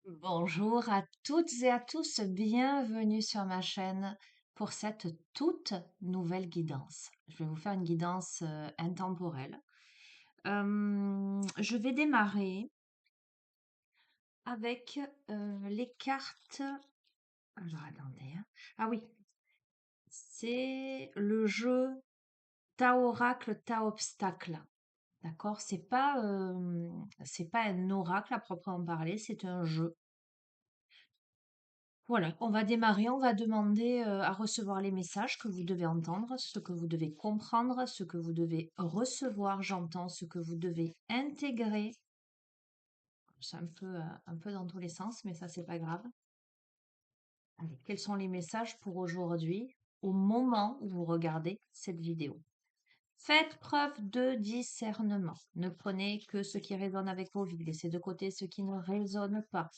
Bonjour à toutes et à tous, bienvenue sur ma chaîne pour cette toute nouvelle guidance. Je vais vous faire une guidance intemporelle. Je vais démarrer avec les cartes. Alors attendez, hein. Ah oui, c'est le jeu Ta oracle, ta obstacle. D'accord? C'est pas un oracle à proprement parler, c'est un jeu. Voilà, on va démarrer, on va demander à recevoir les messages que vous devez entendre, ce que vous devez comprendre, ce que vous devez recevoir, j'entends, ce que vous devez intégrer. C'est un peu dans tous les sens, mais ça, c'est pas grave. Allez, quels sont les messages pour aujourd'hui, au moment où vous regardez cette vidéo? Faites preuve de discernement. Ne prenez que ce qui résonne avec vos vies. Laissez de côté ce qui ne résonne pas.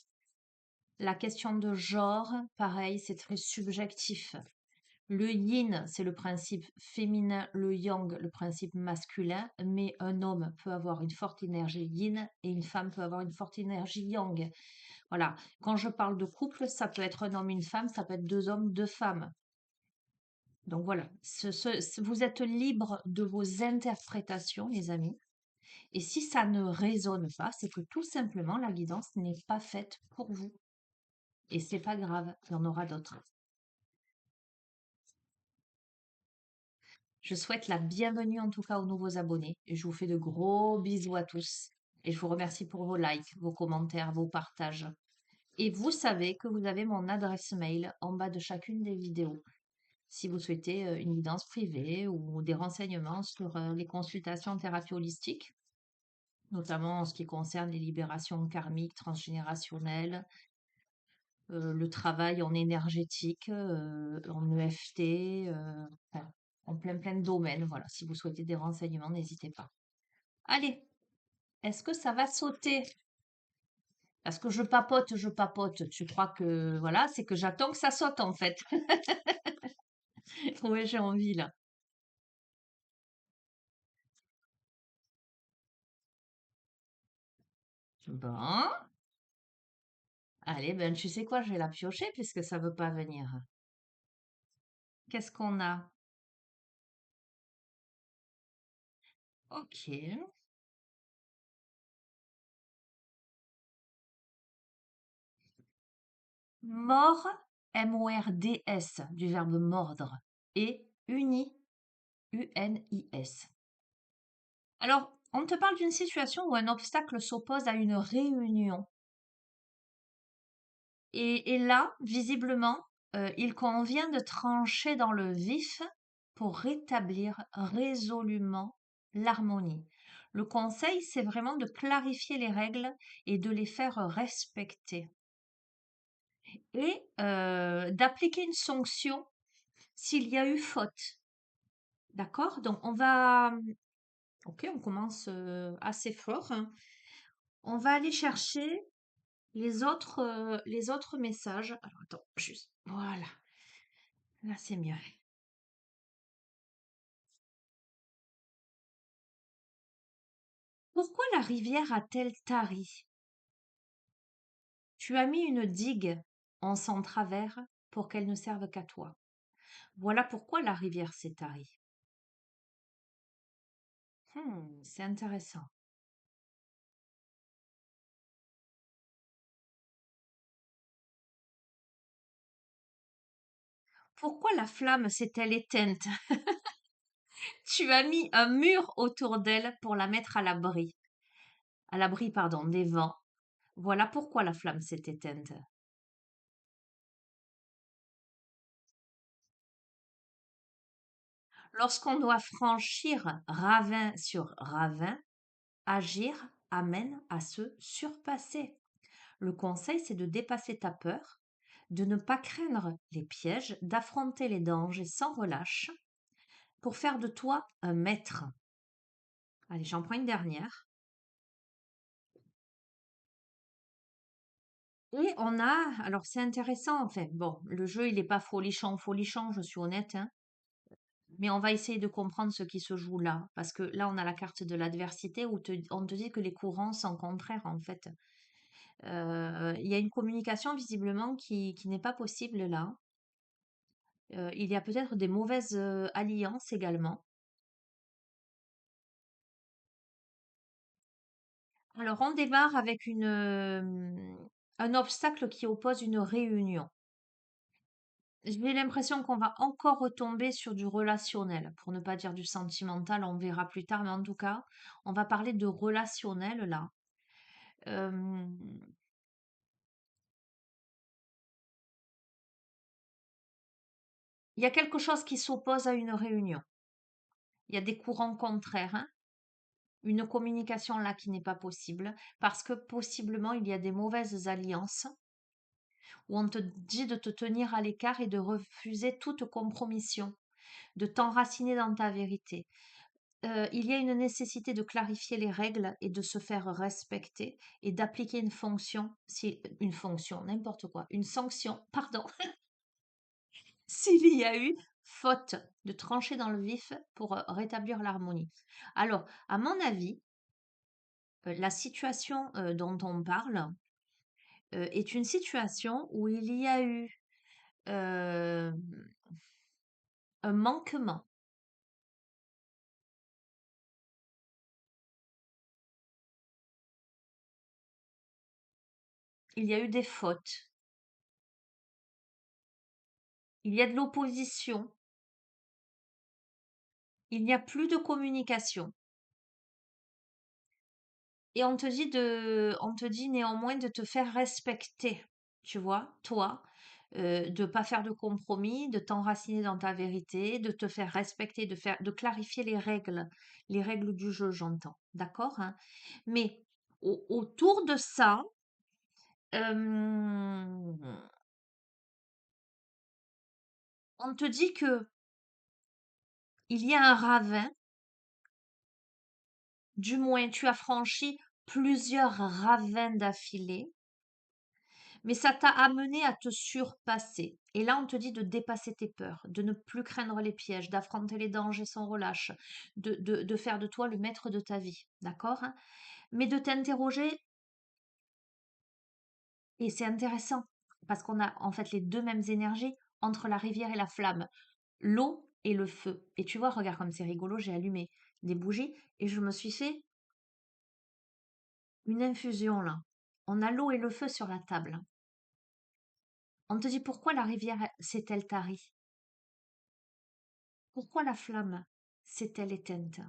La question de genre, pareil, c'est très subjectif. Le yin, c'est le principe féminin, le yang, le principe masculin, mais un homme peut avoir une forte énergie yin et une femme peut avoir une forte énergie yang. Voilà. Quand je parle de couple, ça peut être un homme, une femme, ça peut être deux hommes, deux femmes. Donc voilà, vous êtes libre de vos interprétations, les amis. Et si ça ne résonne pas, c'est que tout simplement la guidance n'est pas faite pour vous. Et c'est pas grave, il y en aura d'autres. Je souhaite la bienvenue en tout cas aux nouveaux abonnés et je vous fais de gros bisous à tous. Et je vous remercie pour vos likes, vos commentaires, vos partages. Et vous savez que vous avez mon adresse mail en bas de chacune des vidéos. Si vous souhaitez une guidance privée ou des renseignements sur les consultations en thérapie holistique, notamment en ce qui concerne les libérations karmiques, transgénérationnelles, le travail en énergétique, en EFT, enfin, en plein de domaines. Voilà, si vous souhaitez des renseignements, n'hésitez pas. Allez, est-ce que ça va sauter? Parce que je papote. Tu crois que voilà, c'est que j'attends que ça saute en fait. Ouais, j'ai envie là. Bon, allez, ben tu sais quoi, je vais la piocher puisque ça veut pas venir. Qu'est-ce qu'on a? Ok. Mort, M-O-R-D-S, du verbe mordre, et uni, U-N-I-S. Alors, on te parle d'une situation où un obstacle s'oppose à une réunion. Et là, visiblement, il convient de trancher dans le vif pour rétablir résolument l'harmonie. Le conseil, c'est vraiment de clarifier les règles et de les faire respecter. Et d'appliquer une sanction s'il y a eu faute. D'accord? Donc, ok, on commence assez fort, hein. On va aller chercher les autres messages. Alors, attends, juste. Voilà. Là, c'est mieux. Pourquoi la rivière a-t-elle tari? Tu as mis une digue en son travers pour qu'elle ne serve qu'à toi. Voilà pourquoi la rivière s'est tarie. C'est intéressant. Pourquoi la flamme s'est-elle éteinte? Tu as mis un mur autour d'elle pour la mettre à l'abri, pardon, des vents. Voilà pourquoi la flamme s'est éteinte. Lorsqu'on doit franchir ravin sur ravin, agir amène à se surpasser. Le conseil, c'est de dépasser ta peur, de ne pas craindre les pièges, d'affronter les dangers sans relâche pour faire de toi un maître. Allez, j'en prends une dernière. Et on a, alors c'est intéressant en fait. Bon, le jeu, il n'est pas folichon, je suis honnête, hein. Mais on va essayer de comprendre ce qui se joue là. Parce que là, on a la carte de l'adversité où on te dit que les courants sont contraires en fait. Il y a une communication visiblement qui n'est pas possible là. Il y a peut-être des mauvaises, alliances également. Alors on démarre avec un obstacle qui oppose une réunion. J'ai l'impression qu'on va encore retomber sur du relationnel, pour ne pas dire du sentimental, on verra plus tard, mais en tout cas, on va parler de relationnel là. Hem, il y a quelque chose qui s'oppose à une réunion. Il y a des courants contraires, hein. Une communication là qui n'est pas possible, parce que possiblement il y a des mauvaises alliances où on te dit de te tenir à l'écart et de refuser toute compromission, de t'enraciner dans ta vérité. Il y a une nécessité de clarifier les règles et de se faire respecter et d'appliquer une fonction, si une fonction, n'importe quoi, une sanction, pardon, s'il y a eu faute, de trancher dans le vif pour, rétablir l'harmonie. Alors, à mon avis, la situation, dont on parle, est une situation où il y a eu, hem, un manquement. Il y a eu des fautes. Il y a de l'opposition. Il n'y a plus de communication. Et on te dit néanmoins de te faire respecter, tu vois, toi, de pas faire de compromis, de t'enraciner dans ta vérité, de te faire respecter, de clarifier les règles du jeu, j'entends, d'accord, hein? Mais autour de ça, hem, on te dit que il y a un ravin, du moins tu as franchi plusieurs ravins d'affilée. Mais ça t'a amené à te surpasser. Et là, on te dit de dépasser tes peurs, de ne plus craindre les pièges, d'affronter les dangers sans relâche, de faire de toi le maître de ta vie. D'accord, hein? Mais de t'interroger, et c'est intéressant, parce qu'on a en fait les deux mêmes énergies entre la rivière et la flamme, l'eau et le feu. Et tu vois, regarde comme c'est rigolo, j'ai allumé des bougies et je me suis fait une infusion là. On a l'eau et le feu sur la table. On te dit pourquoi la rivière s'est-elle tarie? Pourquoi la flamme s'est-elle éteinte?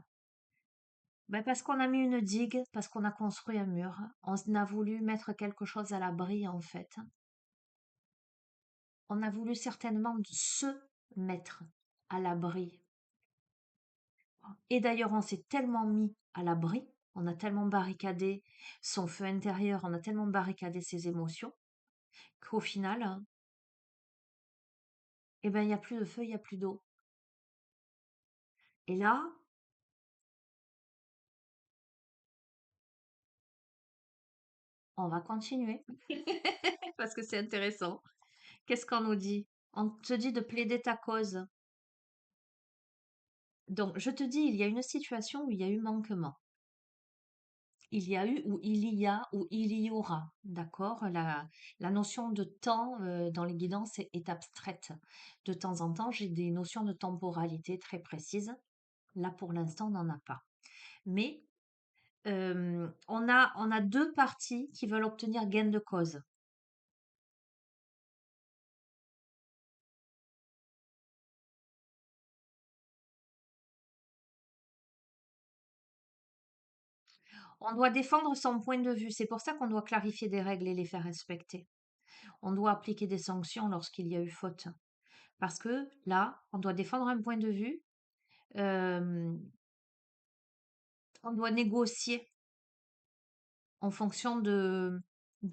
Ben parce qu'on a mis une digue, parce qu'on a construit un mur. On a voulu mettre quelque chose à l'abri, en fait. On a voulu certainement se mettre à l'abri. Et d'ailleurs, on s'est tellement mis à l'abri, on a tellement barricadé son feu intérieur, on a tellement barricadé ses émotions, qu'au final, eh ben, il n'y a plus de feu, il n'y a plus d'eau. Et là, on va continuer, parce que c'est intéressant. Qu'est-ce qu'on nous dit? On te dit de plaider ta cause. Donc, je te dis, il y a une situation où il y a eu manquement. Il y a eu, ou il y a, ou il y aura. D'accord? La notion de temps dans les guidances est abstraite. De temps en temps, j'ai des notions de temporalité très précises. Là, pour l'instant, on n'en a pas. Mais on a deux parties qui veulent obtenir gain de cause. On doit défendre son point de vue. C'est pour ça qu'on doit clarifier des règles et les faire respecter. On doit appliquer des sanctions lorsqu'il y a eu faute. Parce que là, on doit défendre un point de vue, euh, on doit négocier en fonction de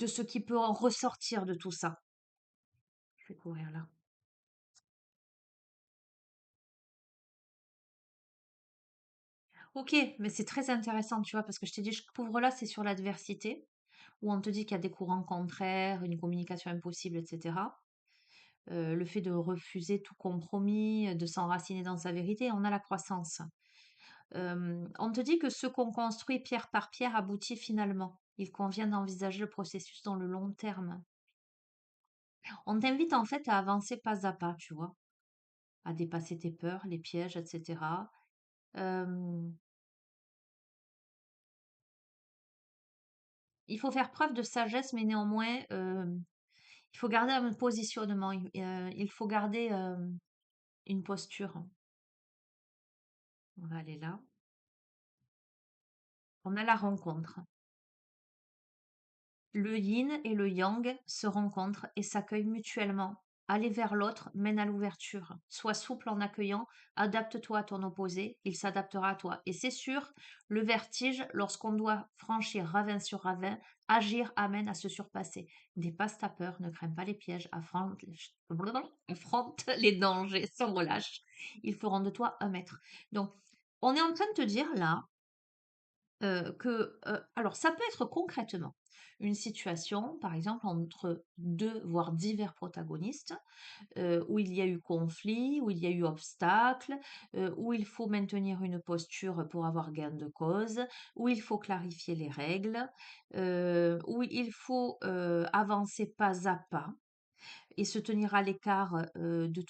ce qui peut en ressortir de tout ça. Je vais courir là. Ok, mais c'est très intéressant, tu vois, parce que je t'ai dit, je couvre là, c'est sur l'adversité, où on te dit qu'il y a des courants contraires, une communication impossible, etc. Le fait de refuser tout compromis, de s'enraciner dans sa vérité, on a la croissance. On te dit que ce qu'on construit pierre par pierre aboutit finalement. Il convient d'envisager le processus dans le long terme. On t'invite en fait à avancer pas à pas, tu vois, à dépasser tes peurs, les pièges, etc. Euh, il faut faire preuve de sagesse, mais néanmoins, il faut garder un positionnement, il faut garder une posture. On va aller là. On a la rencontre. Le yin et le yang se rencontrent et s'accueillent mutuellement. Aller vers l'autre mène à l'ouverture. Sois souple en accueillant, adapte-toi à ton opposé, il s'adaptera à toi. Et c'est sûr, le vertige, lorsqu'on doit franchir ravin sur ravin, agir amène à se surpasser. Dépasse ta peur, ne crains pas les pièges, affronte les dangers sans relâche. Ils feront de toi un maître. Donc, on est en train de te dire là, alors ça peut être concrètement une situation, par exemple, entre 2 voire divers protagonistes, où il y a eu conflit, où il y a eu obstacle, où il faut maintenir une posture pour avoir gain de cause, où il faut clarifier les règles, où il faut, avancer pas à pas et se tenir à l'écart, de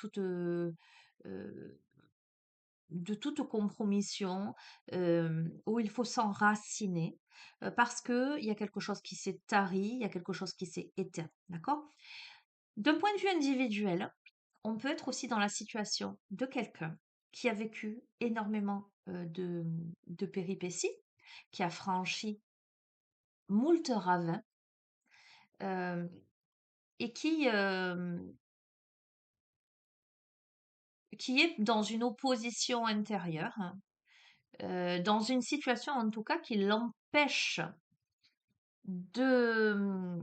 toute compromission, où il faut s'enraciner, parce qu'il y a quelque chose qui s'est tari, il y a quelque chose qui s'est éteint, d'accord? D'un point de vue individuel, on peut être aussi dans la situation de quelqu'un qui a vécu énormément, de péripéties, qui a franchi moult ravins, hem et qui est dans une opposition intérieure, hein, dans une situation en tout cas qui l'empêche de,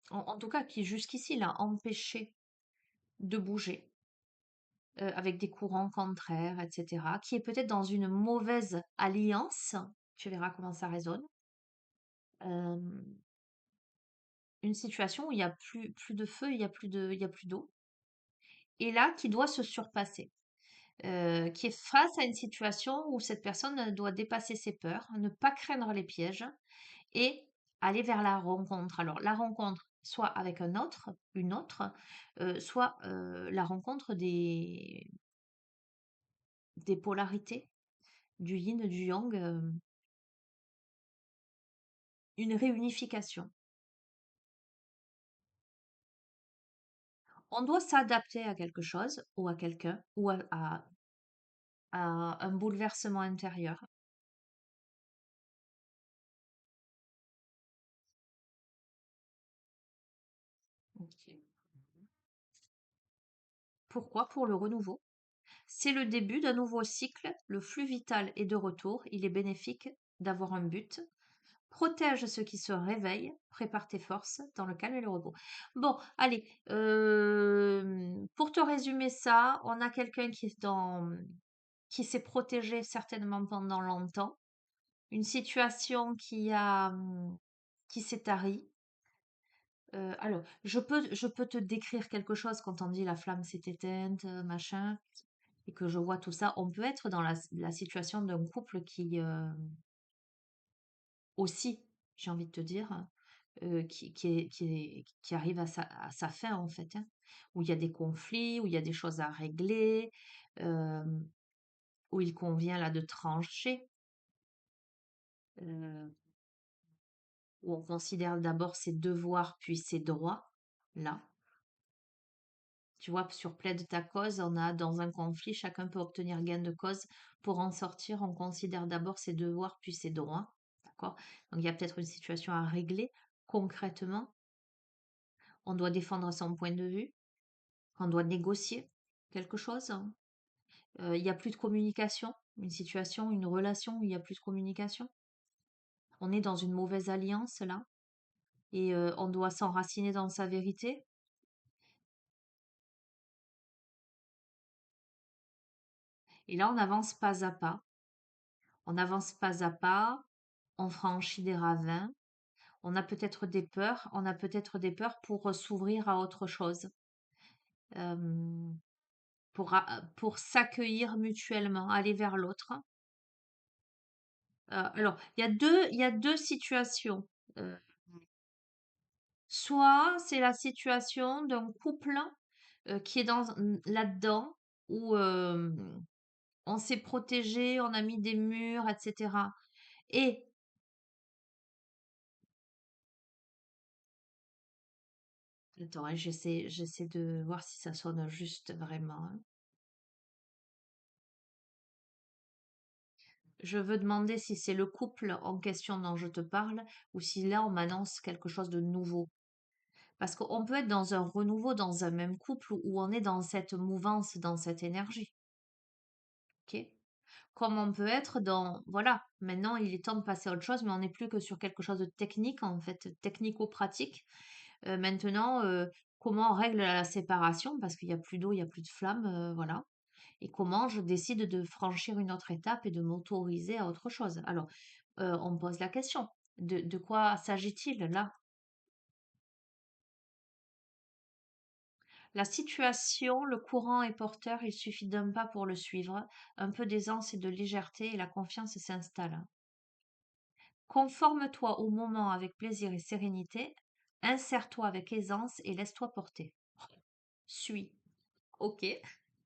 en tout cas qui jusqu'ici l'a empêché de bouger, avec des courants contraires, etc., qui est peut-être dans une mauvaise alliance, tu verras comment ça résonne, une situation où il y a plus de feu, il y a plus d'eau, et là qui doit se surpasser, qui est face à une situation où cette personne doit dépasser ses peurs, ne pas craindre les pièges et aller vers la rencontre. Alors, la rencontre, soit avec un autre, une autre, soit la rencontre des polarités, du yin, du yang, une réunification. On doit s'adapter à quelque chose ou à quelqu'un ou à un bouleversement intérieur. Ok. Pourquoi? Pour le renouveau. C'est le début d'un nouveau cycle, le flux vital est de retour, il est bénéfique d'avoir un but. Protège ceux qui se réveillent, prépare tes forces dans le calme et le repos. Bon, allez, pour te résumer ça, on a quelqu'un qui s'est protégé certainement pendant longtemps, une situation qui s'est tarie. Alors, je peux te décrire quelque chose quand on dit la flamme s'est éteinte, machin, et que je vois tout ça. On peut être dans la situation d'un couple qui, aussi, j'ai envie de te dire, qui arrive à sa fin, en fait, hein, où il y a des conflits, où il y a des choses à régler, hem, où il convient là de trancher, heu, où on considère d'abord ses devoirs puis ses droits, là. Tu vois, sur plaide ta cause, on a dans un conflit, chacun peut obtenir gain de cause. Pour en sortir, on considère d'abord ses devoirs puis ses droits, d'accord? Donc il y a peut-être une situation à régler concrètement. On doit défendre son point de vue, on doit négocier quelque chose, hein. Il y a plus de communication, une situation, une relation où il y a plus de communication. On est dans une mauvaise alliance là et on doit s'enraciner dans sa vérité. Et là, on avance pas à pas. On avance pas à pas, on franchit des ravins. On a peut-être des peurs, on a peut-être des peurs pour s'ouvrir à autre chose, pour s'accueillir mutuellement, aller vers l'autre. Alors, il y a deux situations. Euh, Soit c'est la situation d'un couple qui est là-dedans, où on s'est protégé, on a mis des murs, etc. Et, attends, hein, j'essaie de voir si ça sonne juste vraiment, hein. Je veux demander si c'est le couple en question dont je te parle ou si là on m'annonce quelque chose de nouveau. Parce qu'on peut être dans un renouveau dans un même couple où on est dans cette mouvance, dans cette énergie. Ok? Comme on peut être dans, voilà, maintenant il est temps de passer à autre chose, mais on n'est plus que sur quelque chose de technique, en fait, technico-pratique. Maintenant, comment on règle la séparation, parce qu'il n'y a plus d'eau, il n'y a plus de flamme, voilà. Et comment je décide de franchir une autre étape et de m'autoriser à autre chose. Alors, on me pose la question, de quoi s'agit-il là? La situation, le courant est porteur, il suffit d'un pas pour le suivre, un peu d'aisance et de légèreté et la confiance s'installe. Conforme-toi au moment avec plaisir et sérénité, insère-toi avec aisance et laisse-toi porter. Suis. Ok,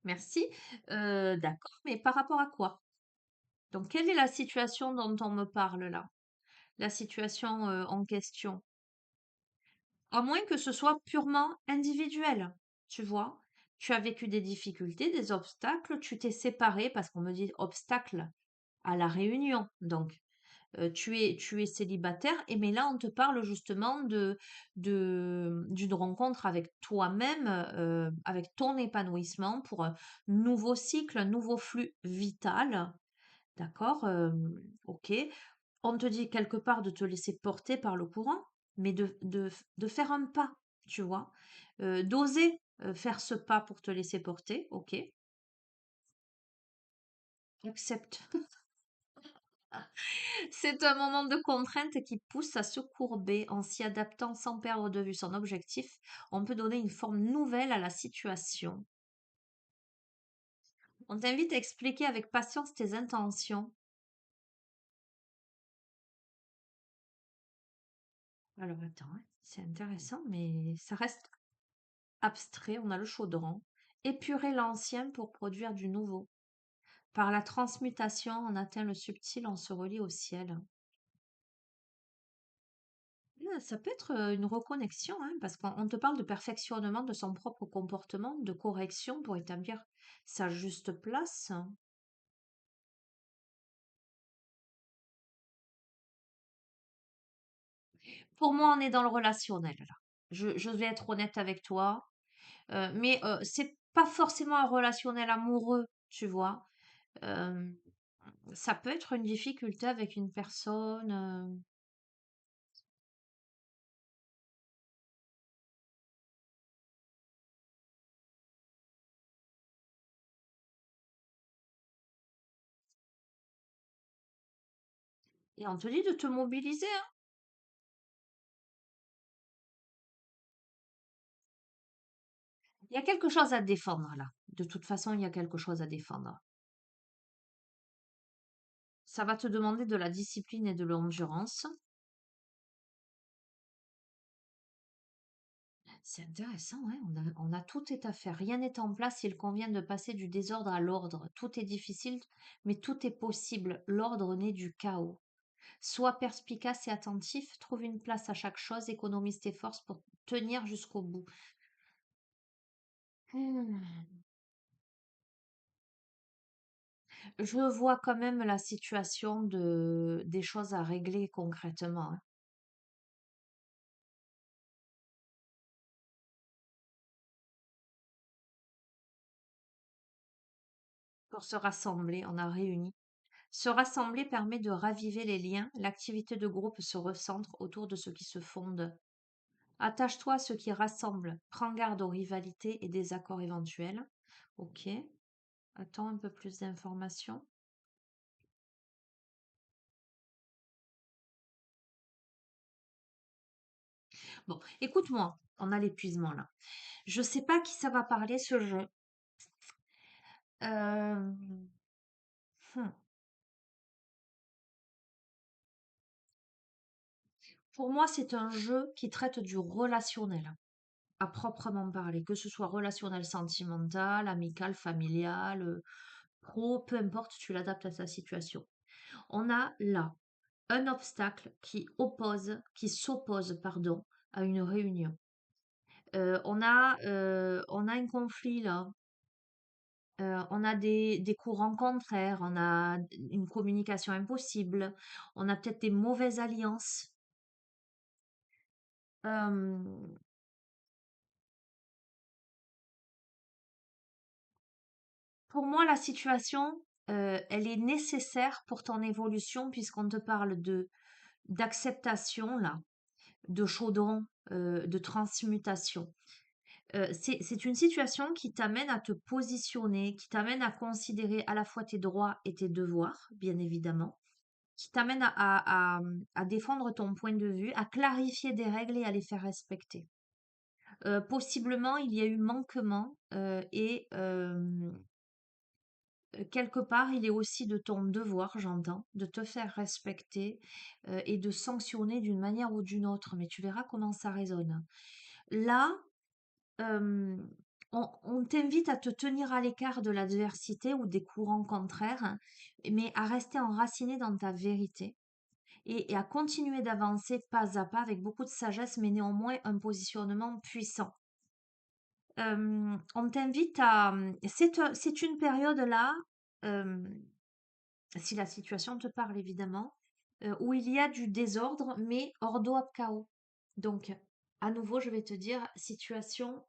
merci. D'accord, mais par rapport à quoi? Donc, quelle est la situation dont on me parle là? La situation en question. À moins que ce soit purement individuel, tu vois. Tu as vécu des difficultés, des obstacles, tu t'es séparé parce qu'on me dit obstacle à la réunion. Donc, tu es célibataire, et mais là, on te parle justement d'une rencontre avec toi-même, avec ton épanouissement pour un nouveau cycle, un nouveau flux vital. D'accord? Ok. On te dit quelque part de te laisser porter par le courant, mais de faire un pas, tu vois? D'oser faire ce pas pour te laisser porter, ok? Accepte. C'est un moment de contrainte qui pousse à se courber en s'y adaptant sans perdre de vue son objectif. On peut donner une forme nouvelle à la situation. On t'invite à expliquer avec patience tes intentions. Alors attends, hein, c'est intéressant, mais ça reste abstrait. On a le chaudron. Épurer l'ancien pour produire du nouveau. Par la transmutation, on atteint le subtil, on se relie au ciel. Ça peut être une reconnexion, hein, parce qu'on te parle de perfectionnement de son propre comportement, de correction pour établir sa juste place. Pour moi, on est dans le relationnel, là. Je vais être honnête avec toi, mais c'est pas forcément un relationnel amoureux, tu vois. Euh, Ça peut être une difficulté avec une personne. Et on te dit de te mobiliser, hein. Il y a quelque chose à défendre là. De toute façon, il y a quelque chose à défendre. Ça va te demander de la discipline et de l'endurance. C'est intéressant, hein, on a tout est à faire. Rien n'est en place, il convient de passer du désordre à l'ordre. Tout est difficile, mais tout est possible. L'ordre naît du chaos. Sois perspicace et attentif, trouve une place à chaque chose, économise tes forces pour tenir jusqu'au bout. Hmm. Je vois quand même la situation des choses à régler concrètement, hein. Pour se rassembler, on a réuni. Se rassembler permet de raviver les liens, l'activité de groupe se recentre autour de ce qui se fonde. Attache-toi à ce qui rassemble, prends garde aux rivalités et désaccords éventuels. Ok, attends un peu plus d'informations. Bon, écoute-moi, on a l'épuisement là. Je sais pas qui ça va parler ce jeu. Euh, hmm. Pour moi, c'est un jeu qui traite du relationnel, à proprement parler, que ce soit relationnel sentimental, amical, familial, pro, peu importe, tu l'adaptes à ta situation. On a là un obstacle qui s'oppose, pardon, à une réunion. On a un conflit là. On a des courants contraires, on a une communication impossible, on a peut-être des mauvaises alliances. Hem, pour moi, la situation, elle est nécessaire pour ton évolution puisqu'on te parle de d'acceptation là, de chaudron, de transmutation. C'est une situation qui t'amène à te positionner, qui t'amène à considérer à la fois tes droits et tes devoirs, bien évidemment, qui t'amène à défendre ton point de vue, à clarifier des règles et à les faire respecter. Possiblement, il y a eu manquement quelque part, il est aussi de ton devoir, j'entends, de te faire respecter et de sanctionner d'une manière ou d'une autre. Mais tu verras comment ça résonne. Là, euh, on t'invite à te tenir à l'écart de l'adversité ou des courants contraires, hein, mais à rester enraciné dans ta vérité et à continuer d'avancer pas à pas avec beaucoup de sagesse, mais néanmoins un positionnement puissant. On t'invite à, c'est une période là, euh, si la situation te parle évidemment, où il y a du désordre, mais ordo ab chaos. Donc, à nouveau, je vais te dire, situation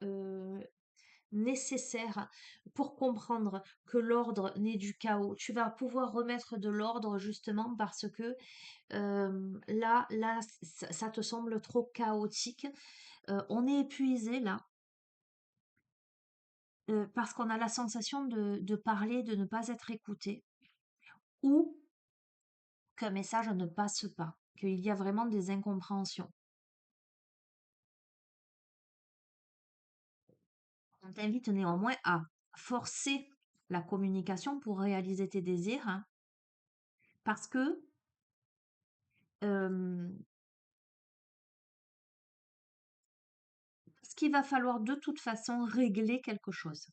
nécessaire pour comprendre que l'ordre naît du chaos. Tu vas pouvoir remettre de l'ordre justement parce que là, ça te semble trop chaotique. On est épuisé là, parce qu'on a la sensation de parler, de ne pas être écouté, ou qu'un message ne passe pas, qu'il y a vraiment des incompréhensions. On t'invite néanmoins à forcer la communication pour réaliser tes désirs, hein, parce que euh, ce qu'il va falloir de toute façon régler quelque chose.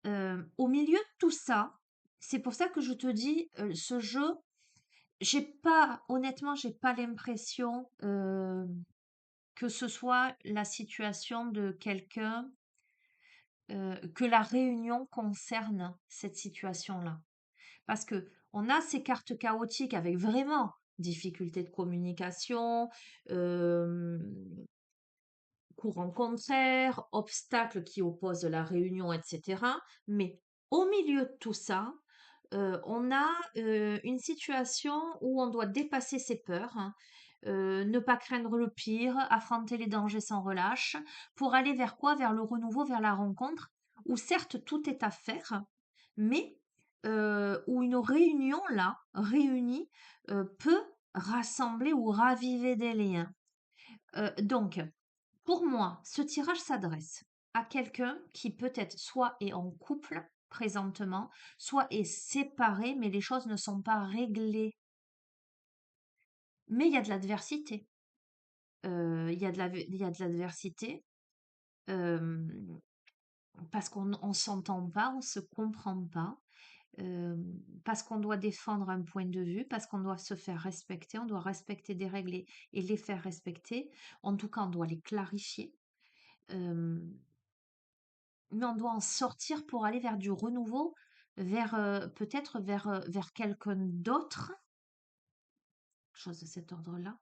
Au milieu de tout ça, c'est pour ça que je te dis, ce jeu, honnêtement, j'ai pas l'impression que ce soit la situation de quelqu'un, que la réunion concerne cette situation-là. Parce que on a ces cartes chaotiques avec vraiment difficulté de communication, euh, courant contraire, obstacles qui opposent la réunion, etc. Mais au milieu de tout ça, on a une situation où on doit dépasser ses peurs, hein, ne pas craindre le pire, affronter les dangers sans relâche, pour aller vers quoi? Vers le renouveau, vers la rencontre, où certes tout est à faire, mais où une réunion là, réunie, peut rassembler ou raviver des liens. Donc, pour moi, ce tirage s'adresse à quelqu'un qui peut-être soit est en couple présentement, soit est séparé, mais les choses ne sont pas réglées. Mais il y a de l'adversité. Il y a de l'adversité euh, parce qu'on ne s'entend pas, on se comprend pas, euh, parce qu'on doit défendre un point de vue, parce qu'on doit se faire respecter, on doit respecter des règles et les faire respecter. En tout cas, on doit les clarifier. Euh, mais on doit en sortir pour aller vers du renouveau, vers peut-être vers quelqu'un d'autre, chose de cet ordre-là.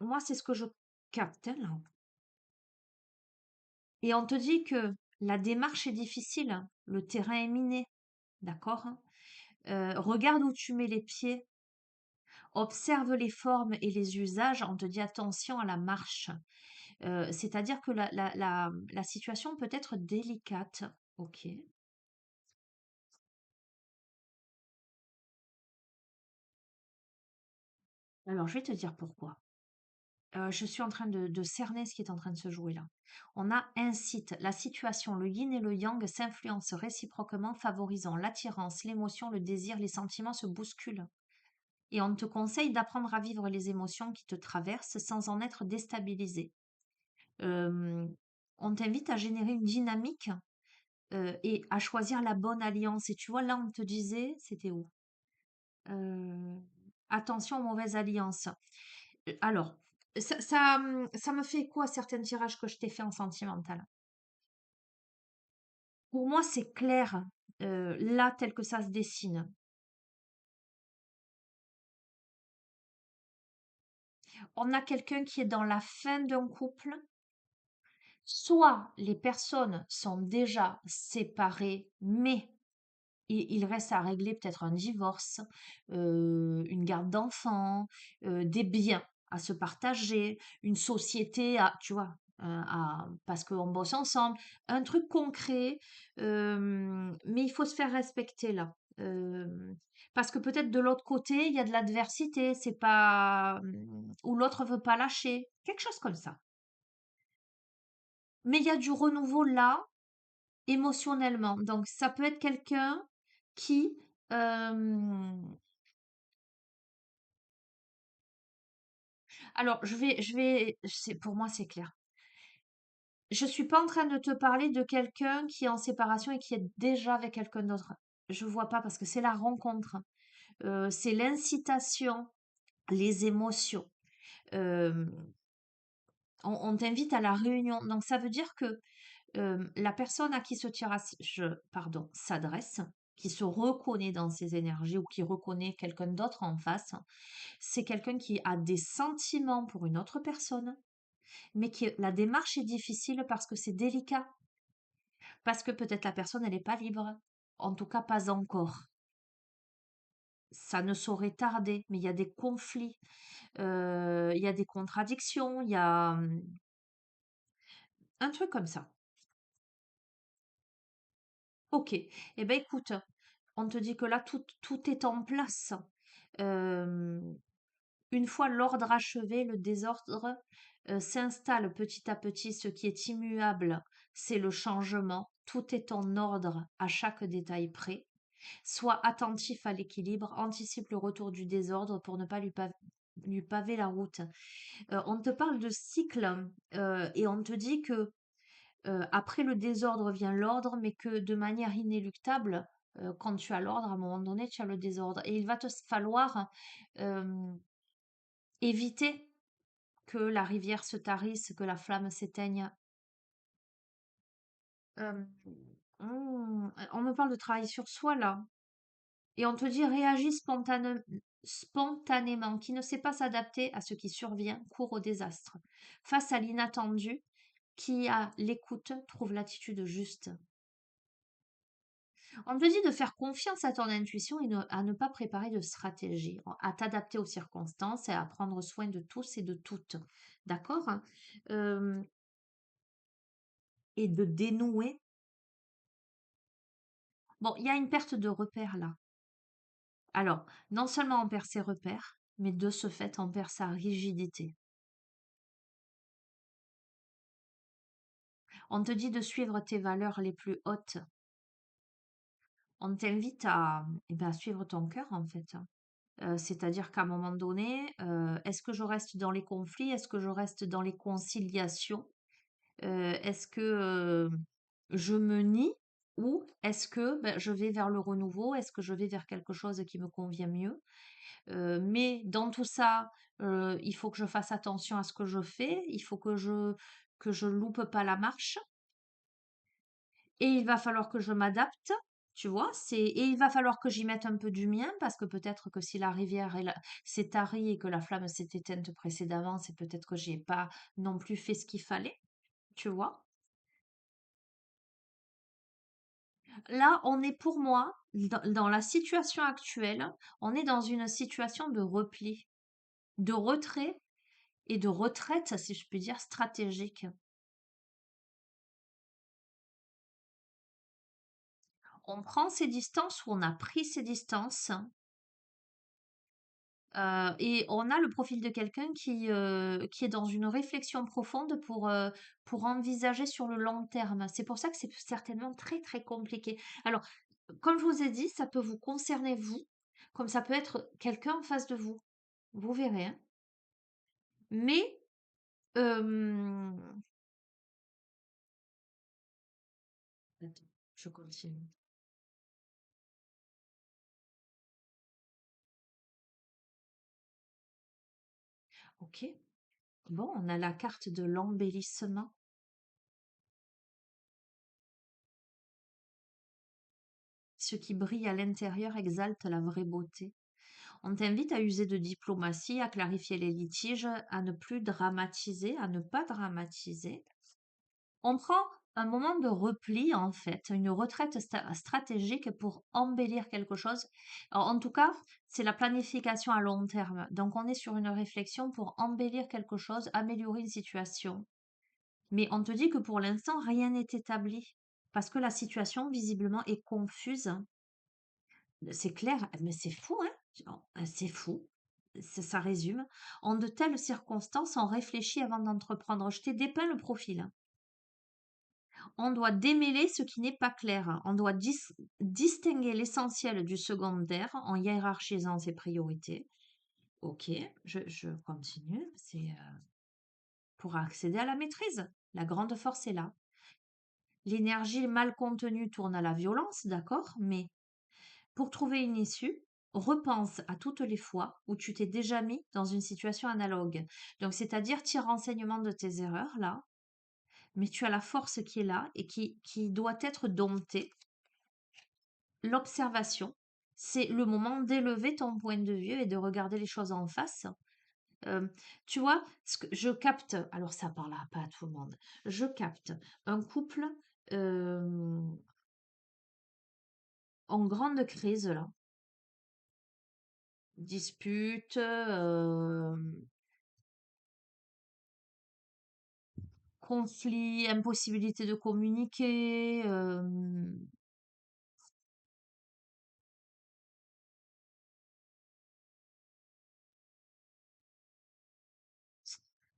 Moi, c'est ce que je capte là. Et on te dit que la démarche est difficile, le terrain est miné, d'accord? Regarde où tu mets les pieds, observe les formes et les usages, on te dit attention à la marche. C'est-à-dire que la situation peut être délicate. Ok. Alors, je vais te dire pourquoi. Je suis en train de cerner ce qui est en train de se jouer là. On a incite, la situation, le yin et le yang s'influencent réciproquement, favorisant l'attirance, l'émotion, le désir, les sentiments se bousculent. Et on te conseille d'apprendre à vivre les émotions qui te traversent sans en être déstabilisé. Euh, on t'invite à générer une dynamique et à choisir la bonne alliance. Et tu vois, là, on te disait, c'était où? Euh, Attention aux mauvaises alliances. Alors, ça me fait quoi certains tirages que je t'ai fait en sentimental? Pour moi, c'est clair, là, tel que ça se dessine. On a quelqu'un qui est dans la fin d'un couple. Soit les personnes sont déjà séparées, mais il reste à régler peut-être un divorce, une garde d'enfants, des biens à se partager, une société à, tu vois, parce qu'on bosse ensemble, un truc concret, mais il faut se faire respecter là. Parce que peut-être de l'autre côté, il y a de l'adversité, c'est pas, ou l'autre veut pas lâcher, quelque chose comme ça. Mais il y a du renouveau là, émotionnellement. Donc ça peut être quelqu'un qui, alors pour moi c'est clair. Je suis pas en train de te parler de quelqu'un qui est en séparation et qui est déjà avec quelqu'un d'autre. Je vois pas parce que c'est la rencontre, c'est l'incitation, les émotions. Euh, on t'invite à la réunion. Donc ça veut dire que la personne à qui ce tirage, pardon, s'adresse, qui se reconnaît dans ses énergies ou qui reconnaît quelqu'un d'autre en face, c'est quelqu'un qui a des sentiments pour une autre personne, mais qui la démarche est difficile parce que c'est délicat, parce que peut-être la personne elle n'est pas libre, en tout cas pas encore. Ça ne saurait tarder, mais il y a des conflits, il y a des contradictions, il y a un truc comme ça. Ok, eh ben écoute, on te dit que là tout est en place. Euh, Une fois l'ordre achevé, le désordre s'installe petit à petit. Ce qui est immuable, c'est le changement. Tout est en ordre à chaque détail près. Sois attentif à l'équilibre, anticipe le retour du désordre pour ne pas lui paver la route. On te parle de cycle et on te dit que après le désordre vient l'ordre, mais que de manière inéluctable, quand tu as l'ordre, à un moment donné, tu as le désordre. Et il va te falloir euh, éviter que la rivière se tarisse, que la flamme s'éteigne. Euh, on me parle de travail sur soi là. Et on te dit réagis spontanément. Qui ne sait pas s'adapter à ce qui survient court au désastre. Face à l'inattendu, qui a l'écoute trouve l'attitude juste. On te dit de faire confiance à ton intuition et à ne pas préparer de stratégie, à t'adapter aux circonstances et à prendre soin de tous et de toutes. D'accord? Euh, et de dénouer. Bon, il y a une perte de repères là. Alors, non seulement on perd ses repères, mais de ce fait, on perd sa rigidité. On te dit de suivre tes valeurs les plus hautes. On t'invite eh ben, à suivre ton cœur, en fait. C'est-à-dire qu'à un moment donné, est-ce que je reste dans les conflits? Est-ce que je reste dans les conciliations? Est-ce que je me nie? Ou est-ce que ben, je vais vers le renouveau? Est-ce que je vais vers quelque chose qui me convient mieux? Mais dans tout ça, il faut que je fasse attention à ce que je fais. Il faut que je loupe pas la marche. Et il va falloir que je m'adapte, tu vois, et il va falloir que j'y mette un peu du mien parce que peut-être que si la rivière s'est tarie et que la flamme s'est éteinte précédemment, c'est peut-être que j'ai pas non plus fait ce qu'il fallait, tu vois. Là, on est pour moi, dans la situation actuelle, on est dans une situation de repli, de retrait et de retraite, si je puis dire, stratégique. On prend ses distances ou on a pris ses distances Et on a le profil de quelqu'un qui est dans une réflexion profonde pour envisager sur le long terme. C'est pour ça que c'est certainement très, très compliqué. Alors, comme je vous ai dit, ça peut vous concerner vous, comme ça peut être quelqu'un en face de vous. Vous verrez, hein. Mais, hem attends, je continue. OK. Bon, on a la carte de l'embellissement. Ce qui brille à l'intérieur exalte la vraie beauté. On t'invite à user de diplomatie, à clarifier les litiges, à ne plus dramatiser, à ne pas dramatiser. On prend un moment de repli, en fait, une retraite stratégique pour embellir quelque chose. Alors, en tout cas, c'est la planification à long terme. Donc, on est sur une réflexion pour embellir quelque chose, améliorer une situation. Mais on te dit que pour l'instant, rien n'est établi. Parce que la situation, visiblement, est confuse. C'est clair, mais c'est fou, hein? C'est fou. Ça résume. En de telles circonstances, on réfléchit avant d'entreprendre. Je t'ai dépeint le profil, hein. On doit démêler ce qui n'est pas clair. On doit distinguer l'essentiel du secondaire en hiérarchisant ses priorités. Ok, je continue. C'est pour accéder à la maîtrise. La grande force est là. L'énergie mal contenue tourne à la violence, d'accord, mais pour trouver une issue, repense à toutes les fois où tu t'es déjà mis dans une situation analogue. Donc, c'est-à-dire, tire renseignement de tes erreurs, là, mais tu as la force qui est là et qui doit être domptée. L'observation, c'est le moment d'élever ton point de vue et de regarder les choses en face. Euh, Tu vois, ce que je capte, alors ça parlera pas à tout le monde, je capte un couple euh, en grande crise, là, dispute, conflit, impossibilité de communiquer,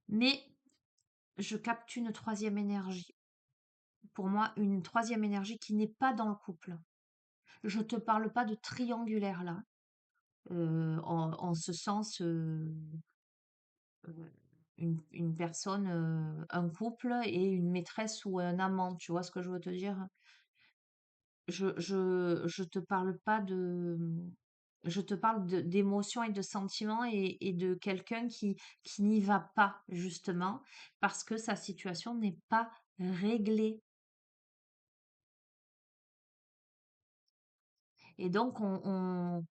mais je capte une troisième énergie. Pour moi, une troisième énergie qui n'est pas dans le couple. Je te parle pas de triangulaire là, en ce sens, une personne, un couple et une maîtresse ou un amant, tu vois ce que je veux te dire? Je te parle pas de, je te parle d'émotions et de sentiments et de quelqu'un qui n'y va pas justement parce que sa situation n'est pas réglée. Et donc on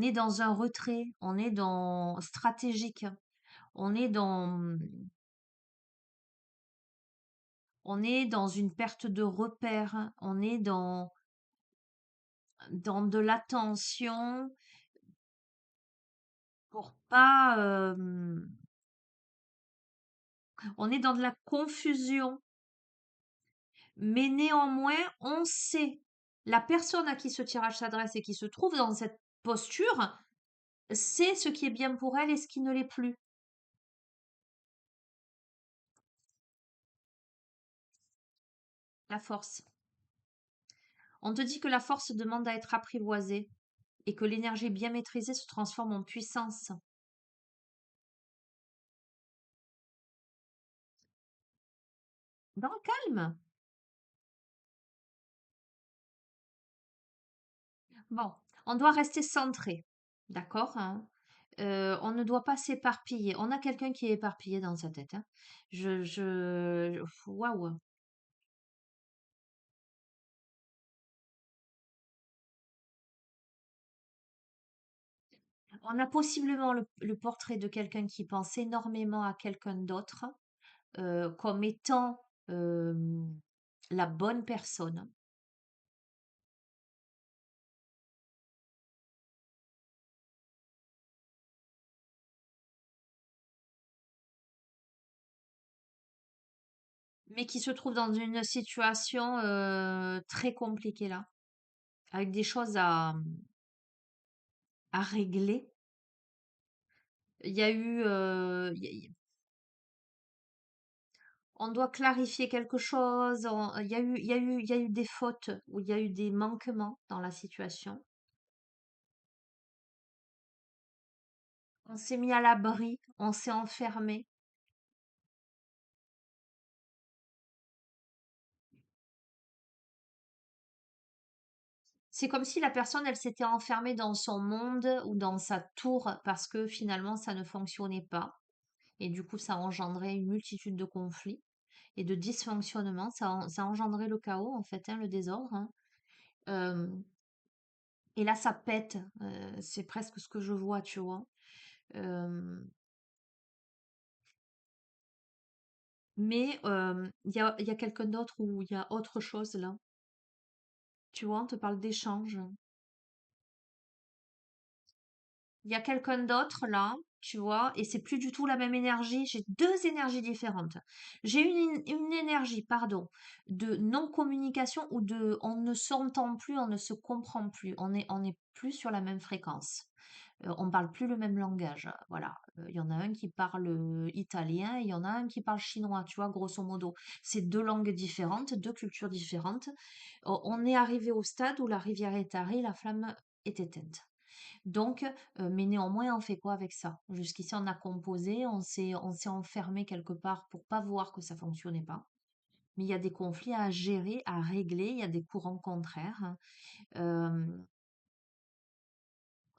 est dans un retrait, on est dans stratégique, on est dans une perte de repère, on est dans de l'attention pour pas, on est dans de la confusion. Mais néanmoins, on sait, la personne à qui ce tirage s'adresse et qui se trouve dans cette posture, sait ce qui est bien pour elle et ce qui ne l'est plus. La force. On te dit que la force demande à être apprivoisée et que l'énergie bien maîtrisée se transforme en puissance. Dans le calme. Bon, on doit rester centré. D'accord, hein? On ne doit pas s'éparpiller. On a quelqu'un qui est éparpillé dans sa tête, hein. Waouh. On a possiblement le portrait de quelqu'un qui pense énormément à quelqu'un d'autre, comme étant, la bonne personne, mais qui se trouve dans une situation, très compliquée là, avec des choses à régler. Il y a eu, on doit clarifier quelque chose. Il y a eu des fautes ou il y a eu des manquements dans la situation. On s'est mis à l'abri, on s'est enfermé. C'est comme si la personne, elle s'était enfermée dans son monde ou dans sa tour parce que finalement ça ne fonctionnait pas. Et du coup, ça engendrait une multitude de conflits et de dysfonctionnements. Ça engendrait le chaos, en fait, hein, le désordre, hein. Euh, et là, ça pète. C'est presque ce que je vois, tu vois. Euh, mais il y a quelqu'un d'autre ou il y a autre chose là. Tu vois, on te parle d'échange. Il y a quelqu'un d'autre là, tu vois, et c'est plus du tout la même énergie. J'ai deux énergies différentes. J'ai une énergie, pardon, de non-communication ou de on ne s'entend plus, on ne se comprend plus, on est plus sur la même fréquence. On parle plus le même langage. Voilà. Il y en a un qui parle italien et il y en a un qui parle chinois, tu vois, grosso modo. C'est deux langues différentes, deux cultures différentes. On est arrivé au stade où la rivière est tarie, la flamme est éteinte. Donc, mais néanmoins, on fait quoi avec ça? Jusqu'ici, on a composé, on s'est enfermé quelque part pour pas voir que ça fonctionnait pas. Mais il y a des conflits à gérer, à régler, il y a des courants contraires, hein. Euh,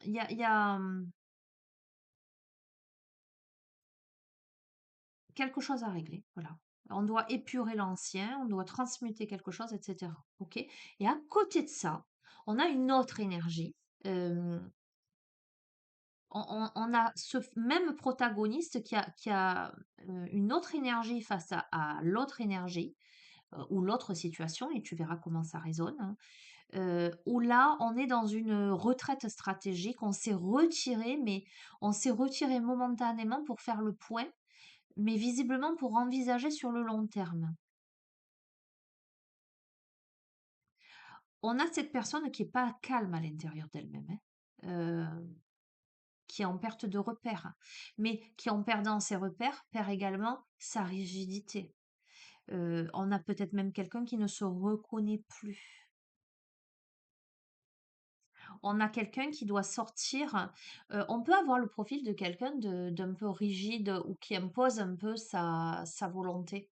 il y a quelque chose à régler, voilà. On doit épurer l'ancien, on doit transmuter quelque chose, etc. Ok? Et à côté de ça, on a une autre énergie. Euh, on a ce même protagoniste qui a une autre énergie face à l'autre énergie ou l'autre situation, et tu verras comment ça résonne, hein. Où là, on est dans une retraite stratégique, on s'est retiré, mais on s'est retiré momentanément pour faire le point, mais visiblement pour envisager sur le long terme. On a cette personne qui est pas calme à l'intérieur d'elle-même, hein, qui est en perte de repères, mais qui en perdant ses repères perd également sa rigidité. On a peut-être même quelqu'un qui ne se reconnaît plus. On a quelqu'un qui doit sortir. On peut avoir le profil de quelqu'un d'un peu rigide ou qui impose un peu sa volonté.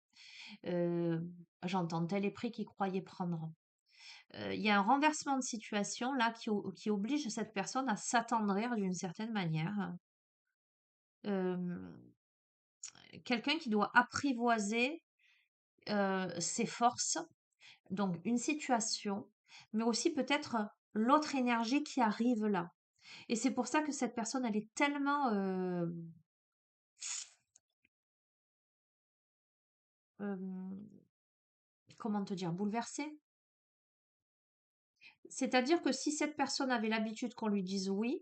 Euh, J'entends tel est pris qu'il croyait prendre. Il y a un renversement de situation là qui oblige cette personne à s'attendrir d'une certaine manière. Euh, Quelqu'un qui doit apprivoiser ses forces, donc une situation, mais aussi peut-être l'autre énergie qui arrive là. Et c'est pour ça que cette personne, elle est tellement, comment te dire, bouleversée. C'est-à-dire que si cette personne avait l'habitude qu'on lui dise oui,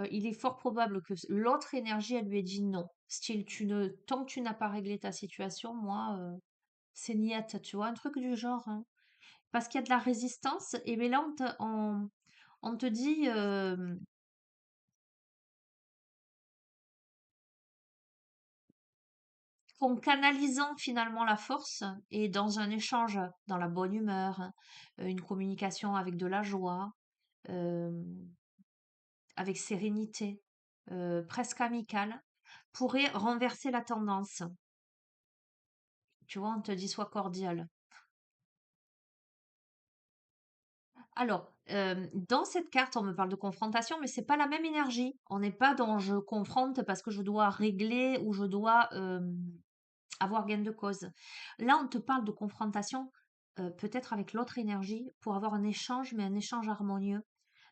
il est fort probable que l'autre énergie, elle lui ait dit non. Style, tant que tu n'as pas réglé ta situation, moi, c'est niette, tu vois, un truc du genre, hein. Parce qu'il y a de la résistance, et bien là, on te dit qu'en canalisant finalement la force et dans un échange dans la bonne humeur, une communication avec de la joie, euh, avec sérénité, presque amicale, pourrait renverser la tendance. Tu vois, on te dit sois cordial. Alors, dans cette carte, on me parle de confrontation, mais c'est pas la même énergie. On n'est pas dans je confronte parce que je dois régler ou je dois avoir gain de cause. Là, on te parle de confrontation, peut-être avec l'autre énergie, pour avoir un échange, mais un échange harmonieux.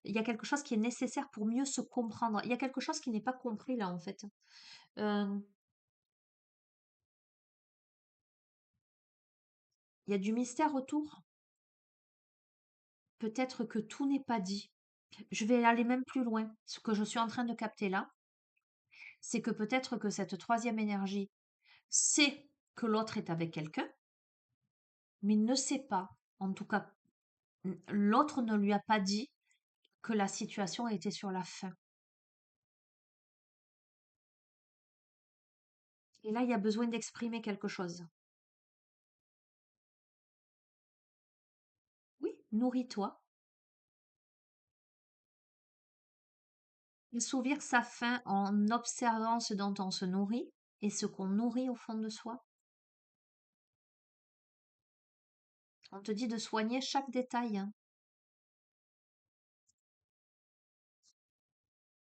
Il y a quelque chose qui est nécessaire pour mieux se comprendre. Il y a quelque chose qui n'est pas compris là, en fait. Euh, il y a du mystère autour. Peut-être que tout n'est pas dit. Je vais aller même plus loin. Ce que je suis en train de capter là, c'est que peut-être que cette troisième énergie sait que l'autre est avec quelqu'un, mais ne sait pas. En tout cas, l'autre ne lui a pas dit que la situation était sur la fin. Et là, il y a besoin d'exprimer quelque chose. Oui, nourris-toi. Assouvir sa faim en observant ce dont on se nourrit et ce qu'on nourrit au fond de soi. On te dit de soigner chaque détail, hein.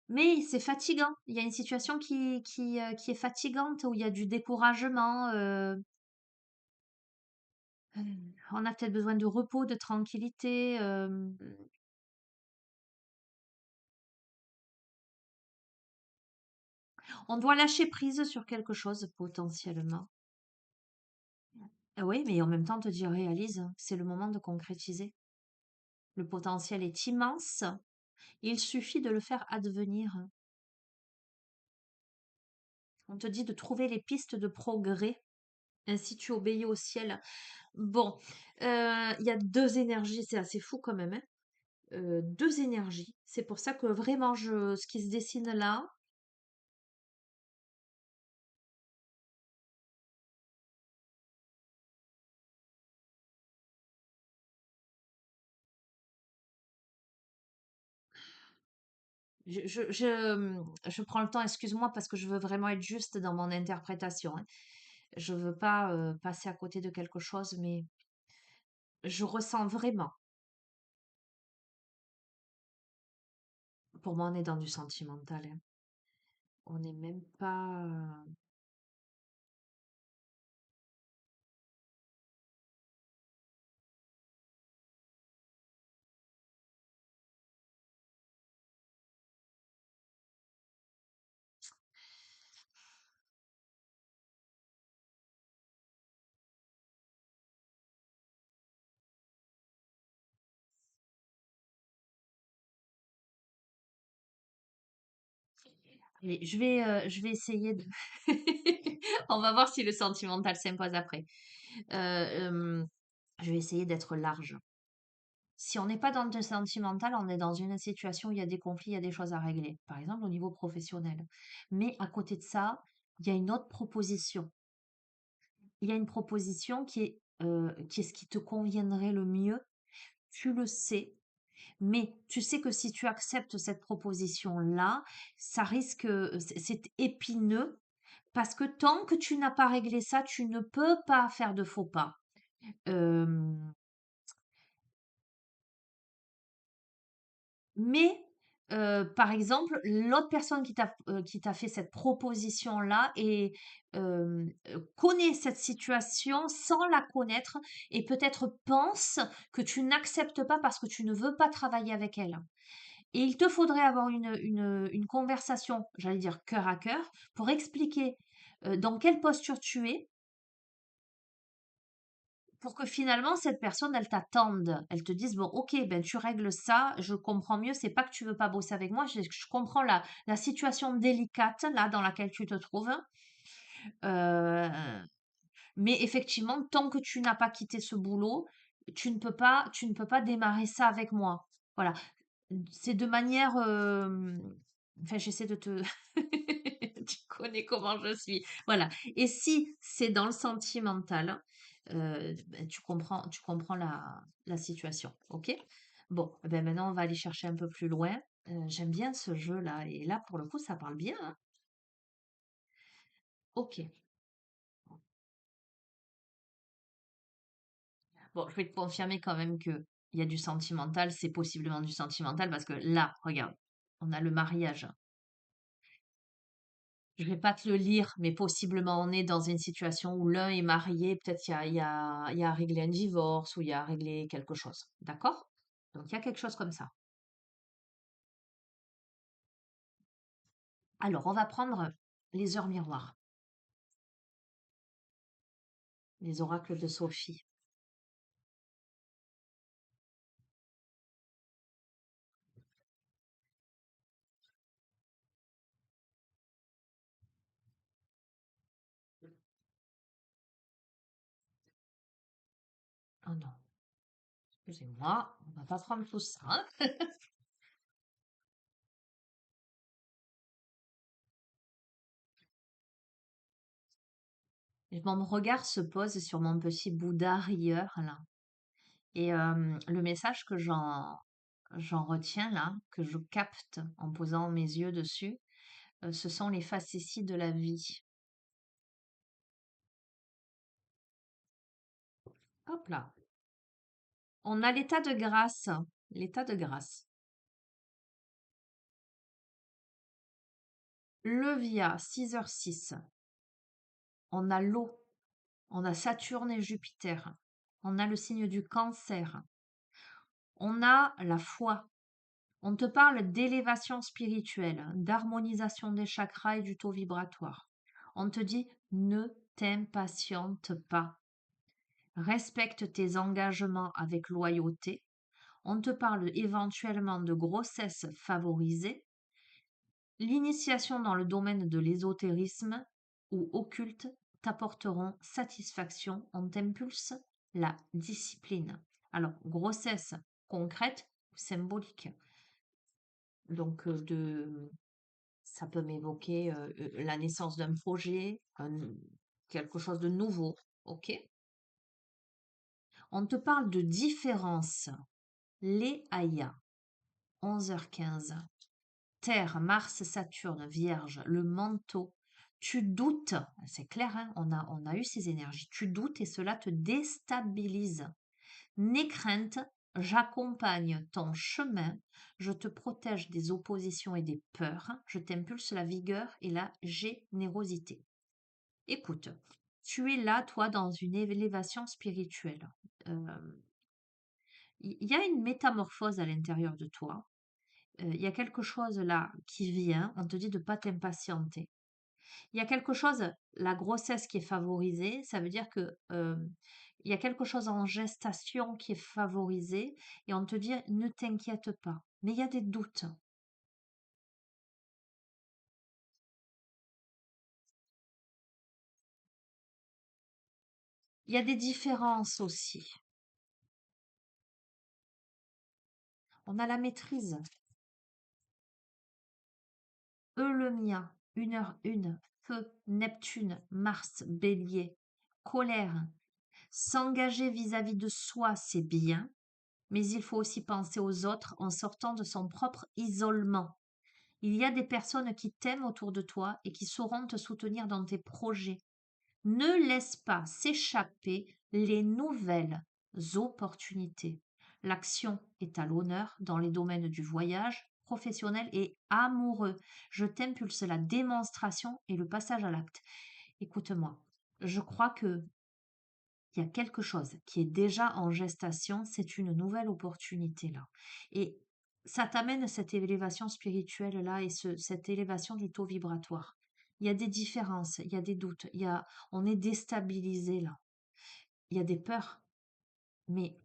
Mais c'est fatigant. Il y a une situation qui est fatigante, où il y a du découragement. On a peut-être besoin de repos, de tranquillité. On doit lâcher prise sur quelque chose potentiellement. Ah oui, mais en même temps, on te dit réalise, c'est le moment de concrétiser. Le potentiel est immense. Il suffit de le faire advenir. On te dit de trouver les pistes de progrès. Ainsi, tu obéis au ciel. Bon, il y a deux énergies, c'est assez fou quand même, hein. Deux énergies. C'est pour ça que vraiment, ce qui se dessine là, je prends le temps, excuse-moi, parce que je veux vraiment être juste dans mon interprétation, hein. Je veux pas passer à côté de quelque chose, mais je ressens vraiment. Pour moi, on est dans du sentimental, hein. On n'est même pas. Allez, je vais essayer de. On va voir si le sentimental s'impose après. Je vais essayer d'être large. Si on n'est pas dans le sentimental, on est dans une situation où il y a des conflits, il y a des choses à régler. Par exemple, au niveau professionnel. Mais à côté de ça, il y a une autre proposition. Il y a une proposition qui est ce qui te conviendrait le mieux. Tu le sais, mais tu sais que si tu acceptes cette proposition-là, ça risque, c'est épineux parce que tant que tu n'as pas réglé ça, tu ne peux pas faire de faux pas. Euh, Mais, par exemple, l'autre personne qui t'a fait cette proposition-là et connaît cette situation sans la connaître et peut-être pense que tu n'acceptes pas parce que tu ne veux pas travailler avec elle. Et il te faudrait avoir une conversation, j'allais dire cœur à cœur, pour expliquer dans quelle posture tu es, pour que finalement cette personne, elle t'attende. Elle te dise, bon, ok, ben tu règles ça, je comprends mieux, c'est pas que tu veux pas bosser avec moi, je comprends la situation délicate là dans laquelle tu te trouves. Euh, mais effectivement, tant que tu n'as pas quitté ce boulot, tu ne peux pas démarrer ça avec moi. Voilà. C'est de manière, enfin, j'essaie de te, tu connais comment je suis. Voilà. Et si c'est dans le sentimental, ben, tu comprends la situation. OK? Bon, eh ben maintenant, on va aller chercher un peu plus loin. J'aime bien ce jeu-là. Et là, pour le coup, ça parle bien, hein. OK. Bon, je vais te confirmer quand même que il y a du sentimental. C'est possiblement du sentimental parce que là, regarde, on a le mariage. Je vais pas te le lire, mais possiblement on est dans une situation où l'un est marié, peut-être il y a à régler un divorce ou il y a à régler quelque chose. D'accord? Donc il y a quelque chose comme ça. Alors, on va prendre les heures miroirs, les oracles de Sophie. Oh non, excusez-moi, on va pas prendre tout ça, hein. Et mon regard se pose sur mon petit Bouddha rieur là. Et le message que j'en retiens là, que je capte en posant mes yeux dessus, ce sont les facéties de la vie. Hop là. On a l'état de grâce. L'état de grâce. Le via 6h06. On a l'eau. On a Saturne et Jupiter. On a le signe du cancer. On a la foi. On te parle d'élévation spirituelle, d'harmonisation des chakras et du taux vibratoire. On te dit ne t'impatiente pas. Respecte tes engagements avec loyauté. On te parle éventuellement de grossesse favorisée. L'initiation dans le domaine de l'ésotérisme ou occulte t'apporteront satisfaction. On t'impulse la discipline. Alors, grossesse concrète ou symbolique. Donc, ça peut m'évoquer la naissance d'un projet, quelque chose de nouveau. OK? On te parle de différence. Les Aya, 11h15. Terre, Mars, Saturne, Vierge, le manteau. Tu doutes, c'est clair, hein, on a eu ces énergies. Tu doutes et cela te déstabilise. N'aie crainte, j'accompagne ton chemin, je te protège des oppositions et des peurs, je t'impulse la vigueur et la générosité. Écoute, tu es là, toi, dans une élévation spirituelle. Il y a une métamorphose à l'intérieur de toi. Il y a quelque chose là qui vient, on te dit de ne pas t'impatienter. Il y a quelque chose, la grossesse qui est favorisée, ça veut dire que il y a quelque chose en gestation qui est favorisé et on te dit ne t'inquiète pas. Mais il y a des doutes. Il y a des différences aussi. On a la maîtrise. Eulemia, 1h01, Feu, Neptune, Mars, Bélier, colère. S'engager vis-à-vis de soi, c'est bien, mais il faut aussi penser aux autres en sortant de son propre isolement. Il y a des personnes qui t'aiment autour de toi et qui sauront te soutenir dans tes projets. Ne laisse pas s'échapper les nouvelles opportunités. L'action est à l'honneur dans les domaines du voyage, professionnel et amoureux. Je t'impulse la démonstration et le passage à l'acte. Écoute-moi, je crois que il y a quelque chose qui est déjà en gestation, c'est une nouvelle opportunité là. Et ça t'amène cette élévation spirituelle là et cette élévation du taux vibratoire. Il y a des différences, il y a des doutes, on est déstabilisé là. Il y a des peurs, mais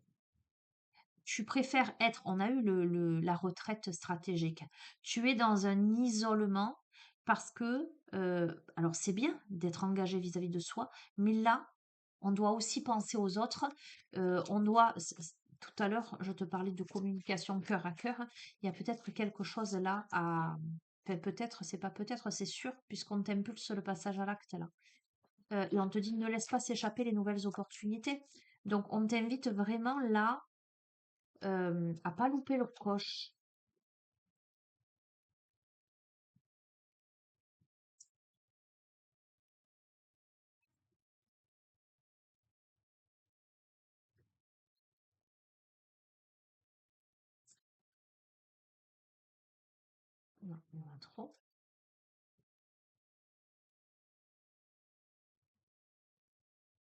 tu préfères être, on a eu la retraite stratégique. Tu es dans un isolement parce que, alors c'est bien d'être engagé vis-à-vis de soi, mais là, on doit aussi penser aux autres. On doit, tout à l'heure, je te parlais de communication cœur à cœur. Il y a peut-être quelque chose là à, enfin, peut-être, c'est pas peut-être, c'est sûr, puisqu'on t'impulse le passage à l'acte là. Et on te dit ne laisse pas s'échapper les nouvelles opportunités. Donc, on t'invite vraiment là à pas louper le coche. Non, il y en a trop.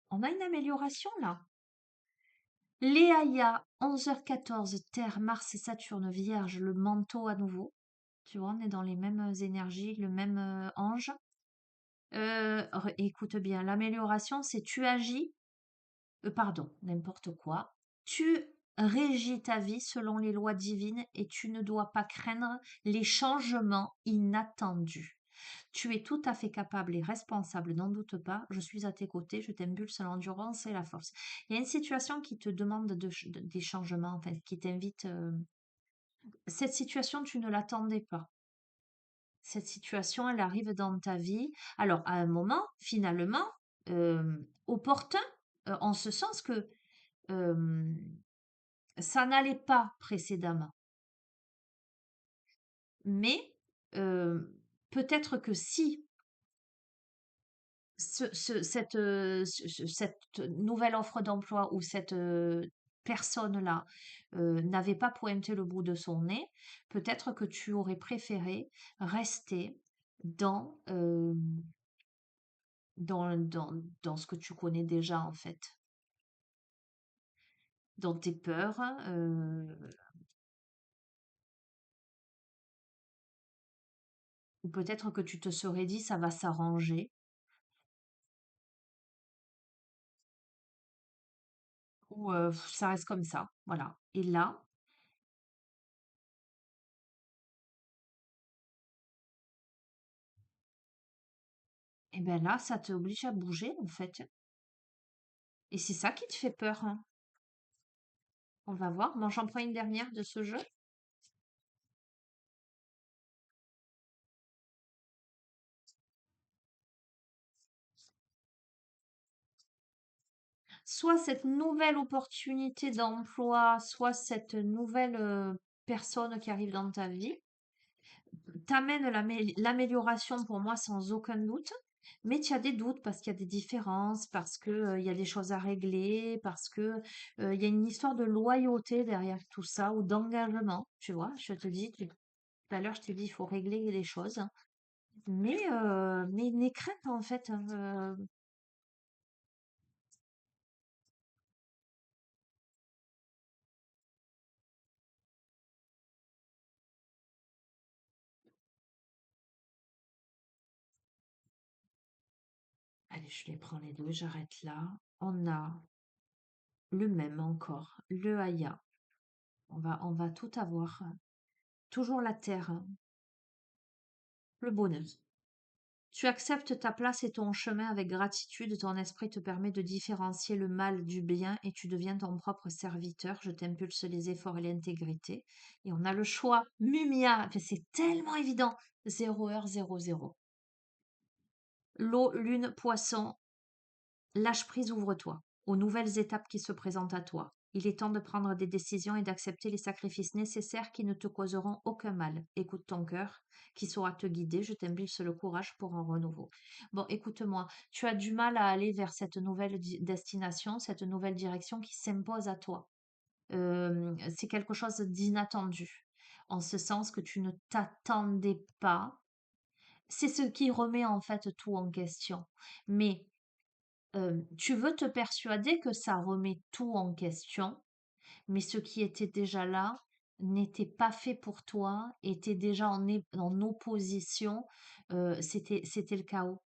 On a une amélioration là. Léaïa, 11h14, Terre, Mars et Saturne, Vierge, le manteau à nouveau. Tu vois, on est dans les mêmes énergies, le même ange. Écoute bien, l'amélioration, c'est tu agis, pardon, n'importe quoi. Tu régis ta vie selon les lois divines et tu ne dois pas craindre les changements inattendus. Tu es tout à fait capable et responsable, n'en doute pas. Je suis à tes côtés, je t'impulse l'endurance et la force. Il y a une situation qui te demande des changements, en fait, qui t'invite. Cette situation, tu ne l'attendais pas. Cette situation, elle arrive dans ta vie. Alors, à un moment, finalement, opportun, en ce sens que euh, ça n'allait pas précédemment. Mais peut-être que si cette nouvelle offre d'emploi ou cette personne-là n'avait pas pointé le bout de son nez, peut-être que tu aurais préféré rester dans, dans ce que tu connais déjà en fait, dans tes peurs, ou peut-être que tu te serais dit ça va s'arranger, ou ça reste comme ça, voilà. Et là, et ben là, ça t'oblige à bouger en fait. Et c'est ça qui te fait peur, hein. On va voir. Bon, j'en prends une dernière de ce jeu. Soit cette nouvelle opportunité d'emploi, soit cette nouvelle personne qui arrive dans ta vie, t'amène l'amélioration pour moi sans aucun doute. Mais tu as des doutes parce qu'il y a des différences, parce que, il y a des choses à régler, parce que il y a une histoire de loyauté derrière tout ça ou d'engagement. Tu vois, je te dis, tout à l'heure, je t'ai dit, il faut régler les choses. Mais n'aie crainte en fait, hein, allez, je les prends les deux, j'arrête là. On a le même encore, le Haya. On va tout avoir. Toujours la terre, le bonheur. Tu acceptes ta place et ton chemin avec gratitude. Ton esprit te permet de différencier le mal du bien et tu deviens ton propre serviteur. Je t'impulse les efforts et l'intégrité. Et on a le choix. Mumia, enfin, c'est tellement évident. 0 heure 00. L'eau, lune, poisson, lâche prise, ouvre-toi aux nouvelles étapes qui se présentent à toi. Il est temps de prendre des décisions et d'accepter les sacrifices nécessaires qui ne te causeront aucun mal. Écoute ton cœur qui saura te guider. Je t'impulse le courage pour un renouveau. Bon, écoute-moi, tu as du mal à aller vers cette nouvelle destination, cette nouvelle direction qui s'impose à toi. C'est quelque chose d'inattendu, en ce sens que tu ne t'attendais pas. C'est ce qui remet en fait tout en question. Mais tu veux te persuader que ça remet tout en question, mais ce qui était déjà là n'était pas fait pour toi, était déjà en opposition, c'était le chaos.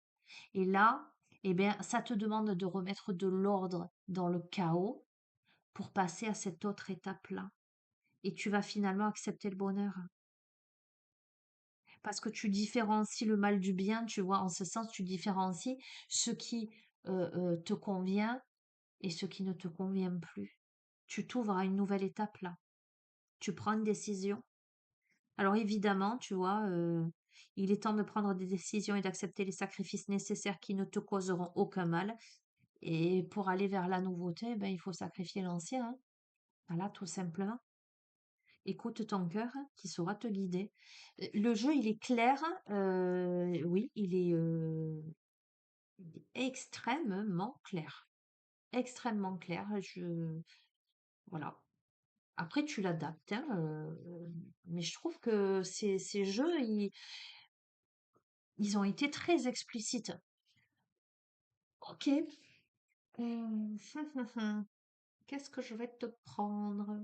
Et là, eh bien, ça te demande de remettre de l'ordre dans le chaos pour passer à cette autre étape-là. Et tu vas finalement accepter le bonheur. Parce que tu différencies le mal du bien, tu vois, en ce sens, tu différencies ce qui te convient et ce qui ne te convient plus. Tu t'ouvres à une nouvelle étape là. Tu prends une décision. Alors évidemment, tu vois, il est temps de prendre des décisions et d'accepter les sacrifices nécessaires qui ne te causeront aucun mal. Et pour aller vers la nouveauté, ben, il faut sacrifier l'ancien, hein. Voilà, tout simplement. Écoute ton cœur hein, qui saura te guider. Le jeu, il est clair. Oui, il est extrêmement clair. Extrêmement clair. Voilà. Après, tu l'adaptes, hein, mais je trouve que ces jeux, ils ont été très explicites. Ok. Hum, Qu'est-ce que je vais te prendre?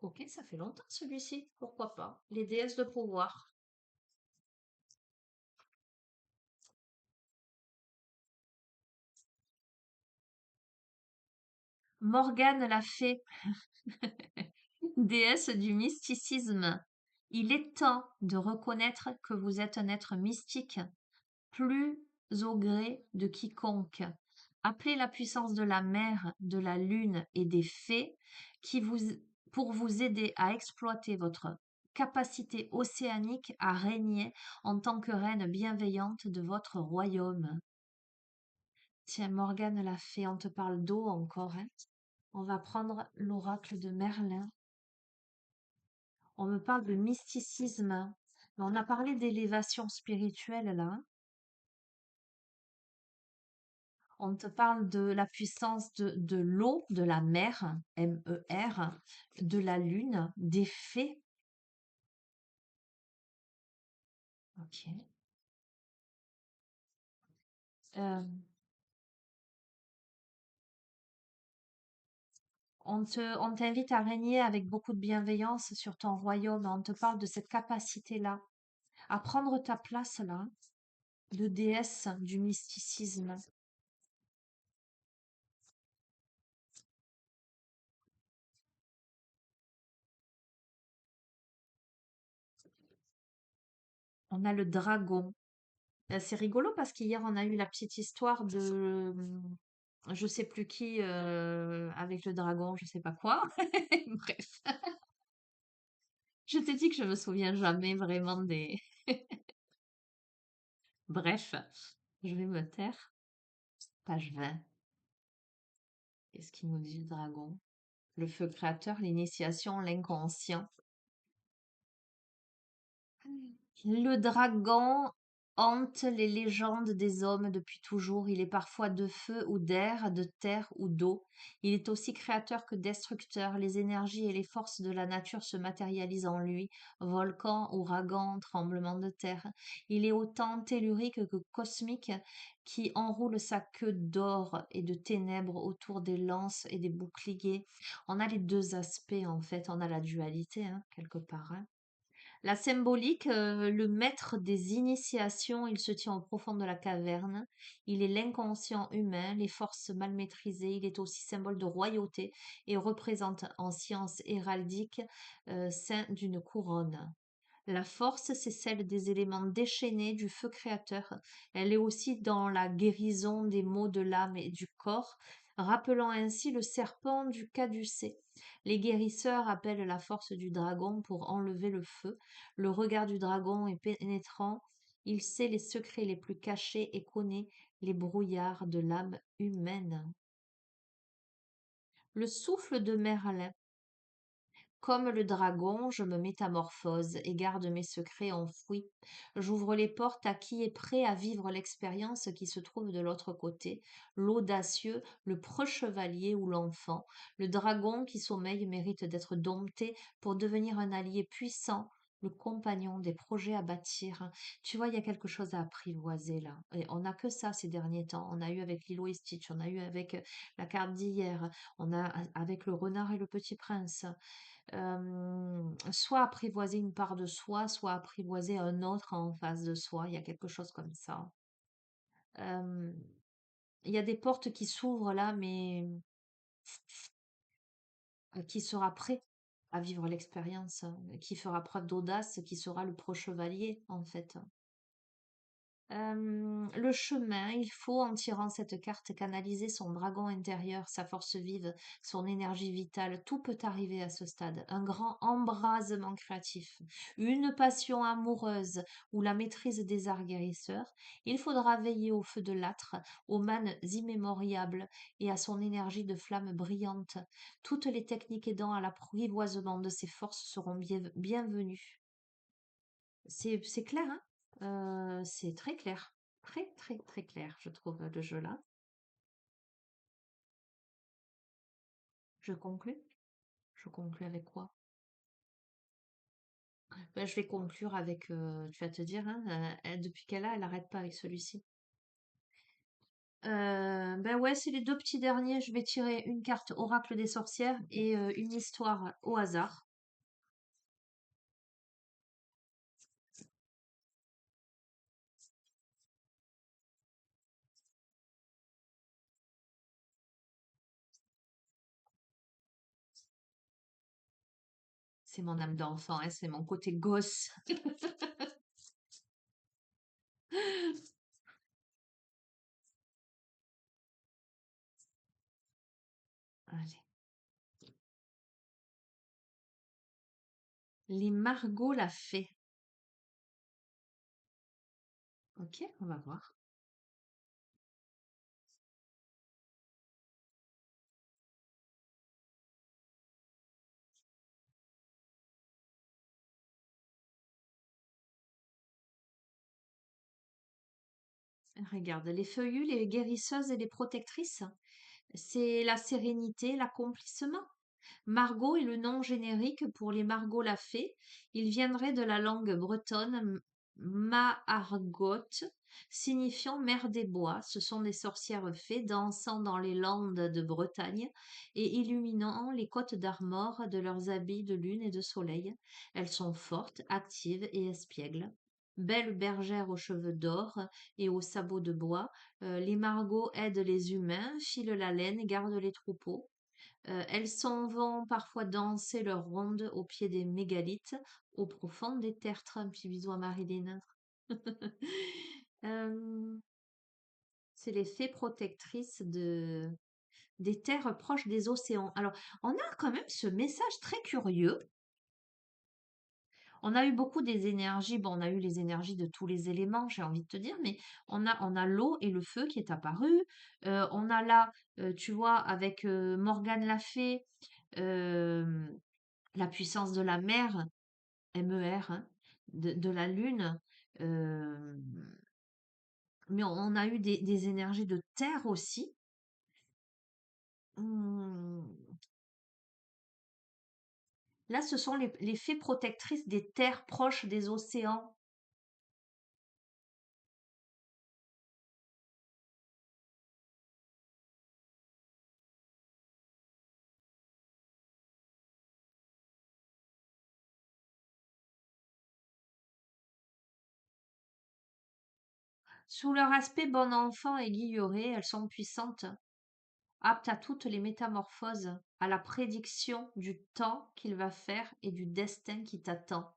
Ok, ça fait longtemps celui-ci. Pourquoi pas? Les déesses de pouvoir. Morgane la fée, déesse du mysticisme. Il est temps de reconnaître que vous êtes un être mystique, plus au gré de quiconque. Appelez la puissance de la mer, de la lune et des fées qui vous, pour vous aider à exploiter votre capacité océanique à régner en tant que reine bienveillante de votre royaume. Tiens, Morgane l'a fait, on te parle d'eau encore, hein. On va prendre l'oracle de Merlin. On me parle de mysticisme. Mais on a parlé d'élévation spirituelle là, hein. On te parle de la puissance de l'eau, de la mer, M-E-R, de la lune, des fées. Ok. Euh, on t'invite à régner avec beaucoup de bienveillance sur ton royaume. On te parle de cette capacité-là, à prendre ta place là, de déesse du mysticisme. On a le dragon. C'est rigolo parce qu'hier, on a eu la petite histoire de je sais plus qui avec le dragon, je sais pas quoi. Bref, je t'ai dit que je me souviens jamais vraiment des. Bref, je vais me taire. Page 20. Qu'est-ce qu'il nous dit le dragon? Le feu créateur, l'initiation, l'inconscient. Le dragon hante les légendes des hommes depuis toujours. Il est parfois de feu ou d'air, de terre ou d'eau. Il est aussi créateur que destructeur. Les énergies et les forces de la nature se matérialisent en lui. Volcan, ouragan, tremblement de terre. Il est autant tellurique que cosmique qui enroule sa queue d'or et de ténèbres autour des lances et des boucliers. On a les deux aspects en fait. On a la dualité hein, quelque part, hein. La symbolique, le maître des initiations, il se tient au profond de la caverne. Il est l'inconscient humain, les forces mal maîtrisées. Il est aussi symbole de royauté et représente en science héraldique sein d'une couronne. La force, c'est celle des éléments déchaînés du feu créateur. Elle est aussi dans la guérison des maux de l'âme et du corps, rappelant ainsi le serpent du caducée. Les guérisseurs appellent la force du dragon pour enlever le feu. Le regard du dragon est pénétrant. Il sait les secrets les plus cachés et connaît les brouillards de l'âme humaine. Le souffle de Merlin. Comme le dragon, je me métamorphose et garde mes secrets enfouis. J'ouvre les portes à qui est prêt à vivre l'expérience qui se trouve de l'autre côté, l'audacieux, le preux-chevalier ou l'enfant. Le dragon qui sommeille mérite d'être dompté pour devenir un allié puissant, le compagnon des projets à bâtir. Tu vois, il y a quelque chose à apprivoiser là. Et on n'a que ça ces derniers temps. On a eu avec Lilo et Stitch, on a eu avec la carte d'hier, on a avec le renard et le petit prince. Soit apprivoiser une part de soi, soit apprivoiser un autre en face de soi. Il y a quelque chose comme ça. Euh, il y a des portes qui s'ouvrent là, mais qui sera prêt à vivre l'expérience, qui fera preuve d'audace, qui sera le pro-chevalier en fait. Le chemin, il faut, en tirant cette carte, canaliser son dragon intérieur, sa force vive, son énergie vitale. Tout peut arriver à ce stade. Un grand embrasement créatif, une passion amoureuse ou la maîtrise des arts guérisseurs. Il faudra veiller au feu de l'âtre, aux manes immémoriables et à son énergie de flamme brillante. Toutes les techniques aidant à l'apprivoisement de ses forces seront bienvenues. C'est clair, hein? C'est très clair. Très, très, très clair, je trouve, le jeu là. Je conclus. Je conclus avec quoi? Ben, je vais conclure avec, tu vas te dire, hein, depuis qu'elle a, elle n'arrête pas avec celui-ci. Ben ouais, c'est les deux petits derniers. Je vais tirer une carte Oracle des sorcières et une histoire au hasard. C'est mon âme d'enfant, hein, c'est mon côté gosse. Allez. Les Margot l'a fait. Ok, on va voir. Regarde, les feuillus, les guérisseuses et les protectrices, c'est la sérénité, l'accomplissement. Margot est le nom générique pour les Margot la fée. Il viendrait de la langue bretonne Maargot, signifiant mère des bois. Ce sont des sorcières fées dansant dans les landes de Bretagne et illuminant les côtes d'Armor de leurs habits de lune et de soleil. Elles sont fortes, actives et espiègles. Belles bergères aux cheveux d'or et aux sabots de bois, les Margots aident les humains, filent la laine et gardent les troupeaux. Elles s'en vont parfois danser leur ronde au pied des mégalithes, au profond des tertres. Un petit bisou à Marilyn. Euh, c'est les fées protectrices des terres proches des océans. Alors, on a quand même ce message très curieux. On a eu beaucoup des énergies, bon, on a eu les énergies de tous les éléments, j'ai envie de te dire, mais on a l'eau et le feu qui est apparu. On a là, tu vois, avec Morgane la fée, euh, la puissance de la mer, MER, hein, de la lune. euh, mais on a eu des énergies de terre aussi. Hum, Là, ce sont les fées protectrices des terres proches des océans. Sous leur aspect bon enfant et guillerée, elles sont puissantes, aptes à toutes les métamorphoses, à la prédiction du temps qu'il va faire et du destin qui t'attend.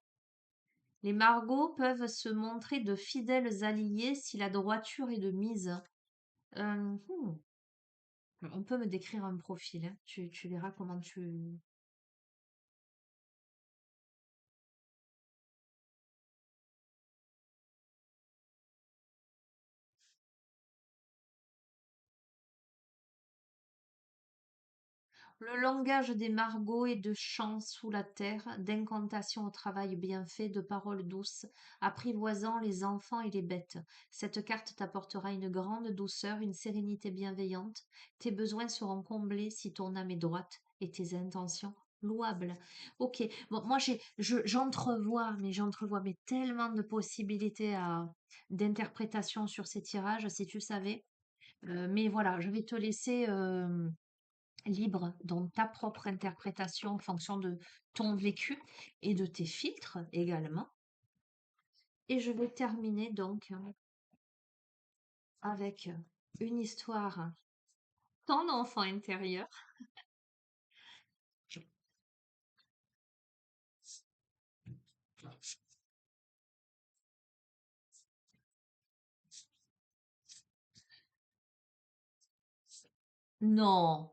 Les Margots peuvent se montrer de fidèles alliés si la droiture est de mise. Euh, hmm, On peut me décrire un profil, hein. Tu verras comment tu... Le langage des margots est de chants sous la terre, d'incantations au travail bien fait, de paroles douces, apprivoisant les enfants et les bêtes. Cette carte t'apportera une grande douceur, une sérénité bienveillante. Tes besoins seront comblés si ton âme est droite et tes intentions louables. Ok, bon, moi j'entrevois mais tellement de possibilités d'interprétation sur ces tirages, si tu savais. Mais voilà, je vais te laisser libre dans ta propre interprétation en fonction de ton vécu et de tes filtres également. Et je vais terminer donc avec une histoire, ton enfant intérieur. Non,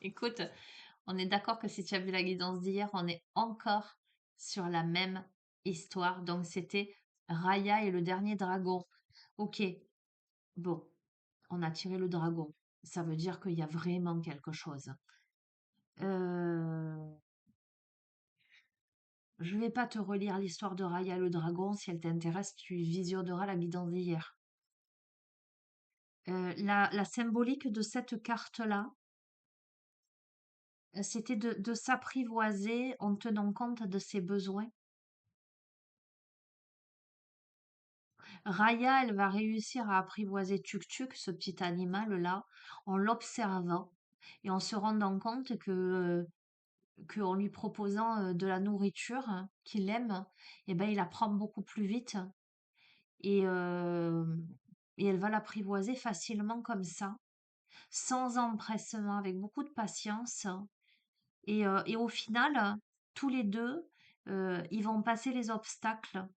écoute, on est d'accord que si tu as vu la guidance d'hier, on est encore sur la même histoire. Donc c'était Raya et le dernier dragon. Ok, bon, on a tiré le dragon. Ça veut dire qu'il y a vraiment quelque chose. Euh, Je vais pas te relire l'histoire de Raya le dragon. Si elle t'intéresse, tu visionneras la guidance d'hier. La symbolique de cette carte-là, c'était de s'apprivoiser en tenant compte de ses besoins. Raya, elle va réussir à apprivoiser Tuk-Tuk, ce petit animal-là, en l'observant et en se rendant compte qu'en lui proposant de la nourriture qu'il aime, eh ben, il apprend beaucoup plus vite et, euh, et elle va l'apprivoiser facilement comme ça, sans empressement, avec beaucoup de patience. Et au final, tous les deux, ils vont passer les obstacles.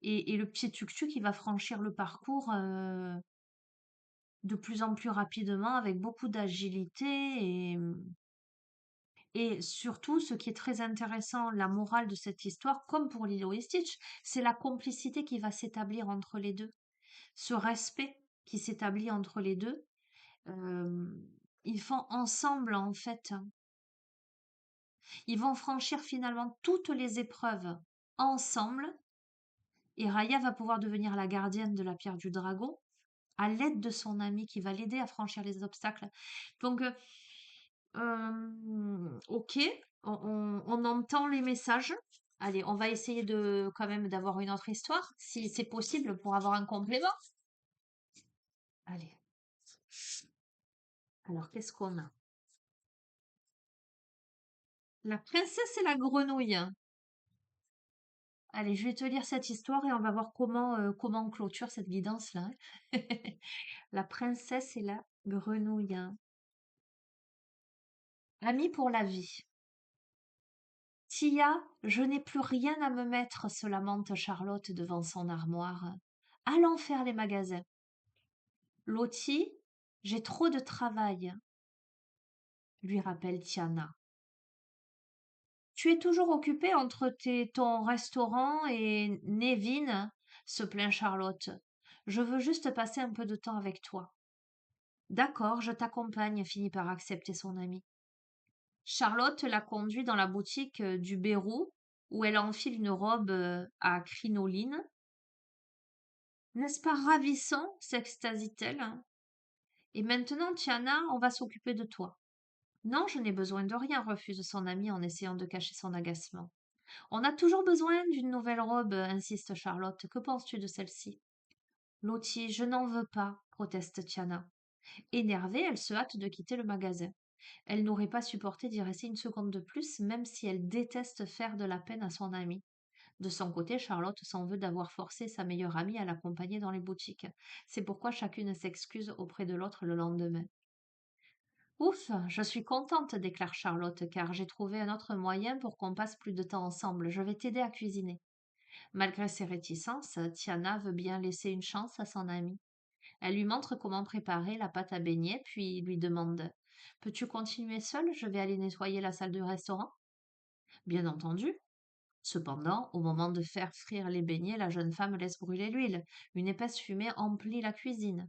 Et le petit tuk-tuk, il va franchir le parcours de plus en plus rapidement, avec beaucoup d'agilité. Et surtout, ce qui est très intéressant, la morale de cette histoire, comme pour Lilo et Stitch, c'est la complicité qui va s'établir entre les deux. Ce respect qui s'établit entre les deux. euh, Ils font ensemble, en fait. Ils vont franchir finalement toutes les épreuves ensemble. Et Raya va pouvoir devenir la gardienne de la pierre du dragon à l'aide de son ami qui va l'aider à franchir les obstacles. Donc, ok, on entend les messages. Allez, on va essayer de quand même d'avoir une autre histoire, si c'est possible, pour avoir un complément. Allez, alors qu'est-ce qu'on a? La princesse et la grenouille. Allez, je vais te lire cette histoire et on va voir comment on clôture cette guidance-là. La princesse et la grenouille. Amis pour la vie. Tia, je n'ai plus rien à me mettre, se lamente Charlotte devant son armoire. Allons faire les magasins. Lottie, j'ai trop de travail, lui rappelle Tiana. Tu es toujours occupée entre ton restaurant et Nevin, se plaint Charlotte. Je veux juste passer un peu de temps avec toi. D'accord, je t'accompagne, finit par accepter son ami. Charlotte la conduit dans la boutique du Bérou, où elle enfile une robe à crinoline. N'est-ce pas ravissant s'extasie-t-elle. Et maintenant, Tiana, on va s'occuper de toi. Non, je n'ai besoin de rien, refuse son ami en essayant de cacher son agacement. On a toujours besoin d'une nouvelle robe, insiste Charlotte. Que penses-tu de celle-ci? Lottie, je n'en veux pas, proteste Tiana. Énervée, elle se hâte de quitter le magasin. Elle n'aurait pas supporté d'y rester une seconde de plus, même si elle déteste faire de la peine à son amie. De son côté, Charlotte s'en veut d'avoir forcé sa meilleure amie à l'accompagner dans les boutiques. C'est pourquoi chacune s'excuse auprès de l'autre le lendemain. Ouf, je suis contente, déclare Charlotte, car j'ai trouvé un autre moyen pour qu'on passe plus de temps ensemble. Je vais t'aider à cuisiner. Malgré ses réticences, Tiana veut bien laisser une chance à son amie. Elle lui montre comment préparer la pâte à beignets, puis lui demande: Peux-tu continuer seule? Je vais aller nettoyer la salle du restaurant. Bien entendu. Cependant, au moment de faire frire les beignets, la jeune femme laisse brûler l'huile. Une épaisse fumée emplit la cuisine.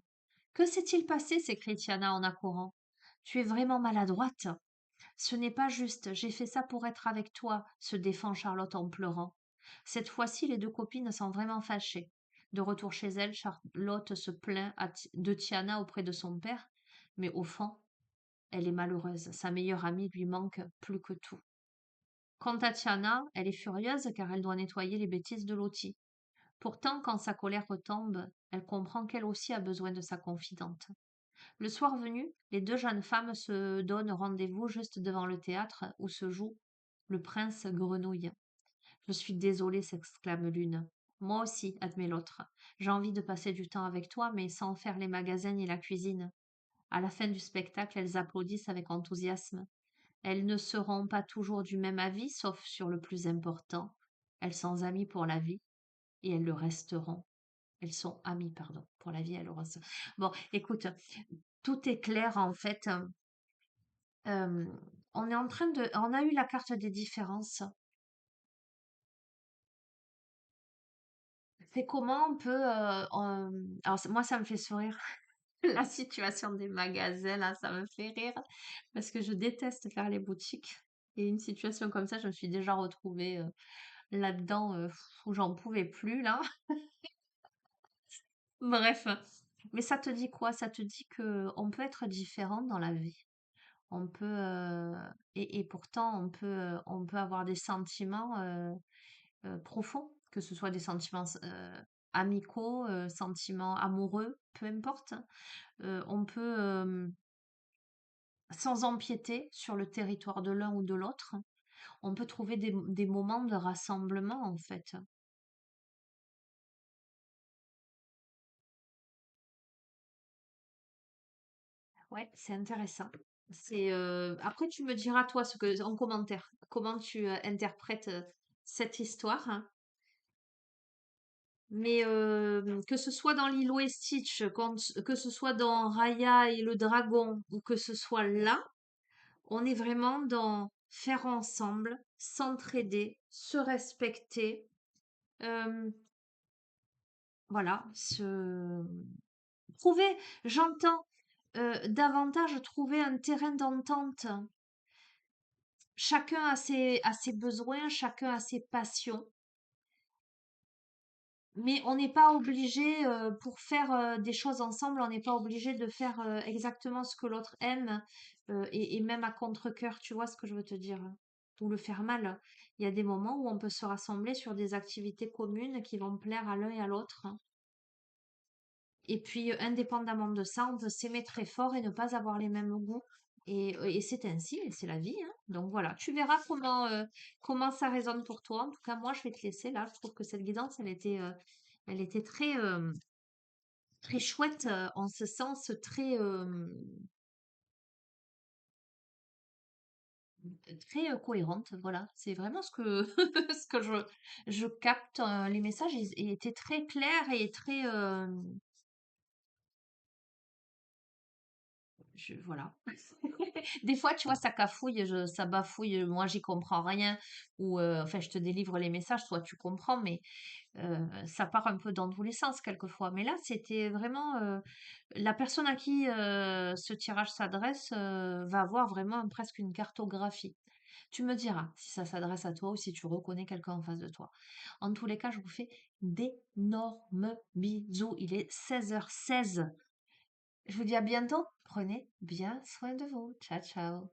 Que s'est-il passé? S'écrie Tiana en accourant. Tu es vraiment maladroite. Ce n'est pas juste, j'ai fait ça pour être avec toi, se défend Charlotte en pleurant. Cette fois-ci, les deux copines sont vraiment fâchées. De retour chez elle, Charlotte se plaint de Tiana auprès de son père, mais au fond, elle est malheureuse. Sa meilleure amie lui manque plus que tout. Quant à Tiana, elle est furieuse car elle doit nettoyer les bêtises de Lottie. Pourtant, quand sa colère retombe, elle comprend qu'elle aussi a besoin de sa confidente. Le soir venu, les deux jeunes femmes se donnent rendez-vous juste devant le théâtre où se joue Le Prince Grenouille. Je suis désolée, s'exclame l'une. Moi aussi, admet l'autre. J'ai envie de passer du temps avec toi, mais sans faire les magasins ni la cuisine. À la fin du spectacle, elles applaudissent avec enthousiasme. Elles ne seront pas toujours du même avis, sauf sur le plus important. Elles sont amies pour la vie et elles le resteront. Elles sont amies, pardon, pour la vie, elles le resteront. Bon, écoute, tout est clair en fait. On est en train de, on a eu la carte des différences. C'est comment on peut, alors moi ça me fait sourire. La situation des magasins là, ça me fait rire parce que je déteste faire les boutiques. Et une situation comme ça, je me suis déjà retrouvée là-dedans où j'en pouvais plus là. Bref, mais ça te dit quoi? Ça te dit que on peut être différent dans la vie. On peut et pourtant on peut avoir des sentiments profonds, que ce soit des sentiments amicaux, sentiments amoureux, peu importe. On peut sans empiéter sur le territoire de l'un ou de l'autre, on peut trouver des moments de rassemblement en fait. Ouais, c'est intéressant. C'est après tu me diras toi ce que en commentaire comment tu interprètes cette histoire, hein. Mais que ce soit dans Lilo et Stitch, que ce soit dans Raya et le dragon ou que ce soit là, on est vraiment dans faire ensemble, s'entraider, se respecter, euh, voilà, trouver, j'entends davantage trouver un terrain d'entente. Chacun a ses besoins, chacun a ses passions. Mais on n'est pas obligé, pour faire des choses ensemble, on n'est pas obligé de faire exactement ce que l'autre aime, et même à contre-cœur, tu vois ce que je veux te dire? Ou le faire mal. Il y a des moments où on peut se rassembler sur des activités communes qui vont plaire à l'un et à l'autre. Et puis, indépendamment de ça, on peut s'aimer très fort et ne pas avoir les mêmes goûts. Et c'est ainsi, et c'est la vie, hein. Donc voilà, tu verras comment ça résonne pour toi. En tout cas, moi, je vais te laisser là. Je trouve que cette guidance, elle était très, très chouette en ce sens, très, très cohérente. Voilà, c'est vraiment ce que, ce que je capte. Les messages ils étaient très clairs et très, voilà. Des fois, tu vois, ça cafouille, ça bafouille, moi, j'y comprends rien. Ou, enfin, je te délivre les messages, toi, tu comprends, mais ça part un peu dans tous les sens, quelquefois. Mais là, c'était vraiment la personne à qui ce tirage s'adresse va avoir vraiment presque une cartographie. Tu me diras si ça s'adresse à toi ou si tu reconnais quelqu'un en face de toi. En tous les cas, je vous fais d'énormes bisous. Il est 16h16. Je vous dis à bientôt. Prenez bien soin de vous. Ciao, ciao.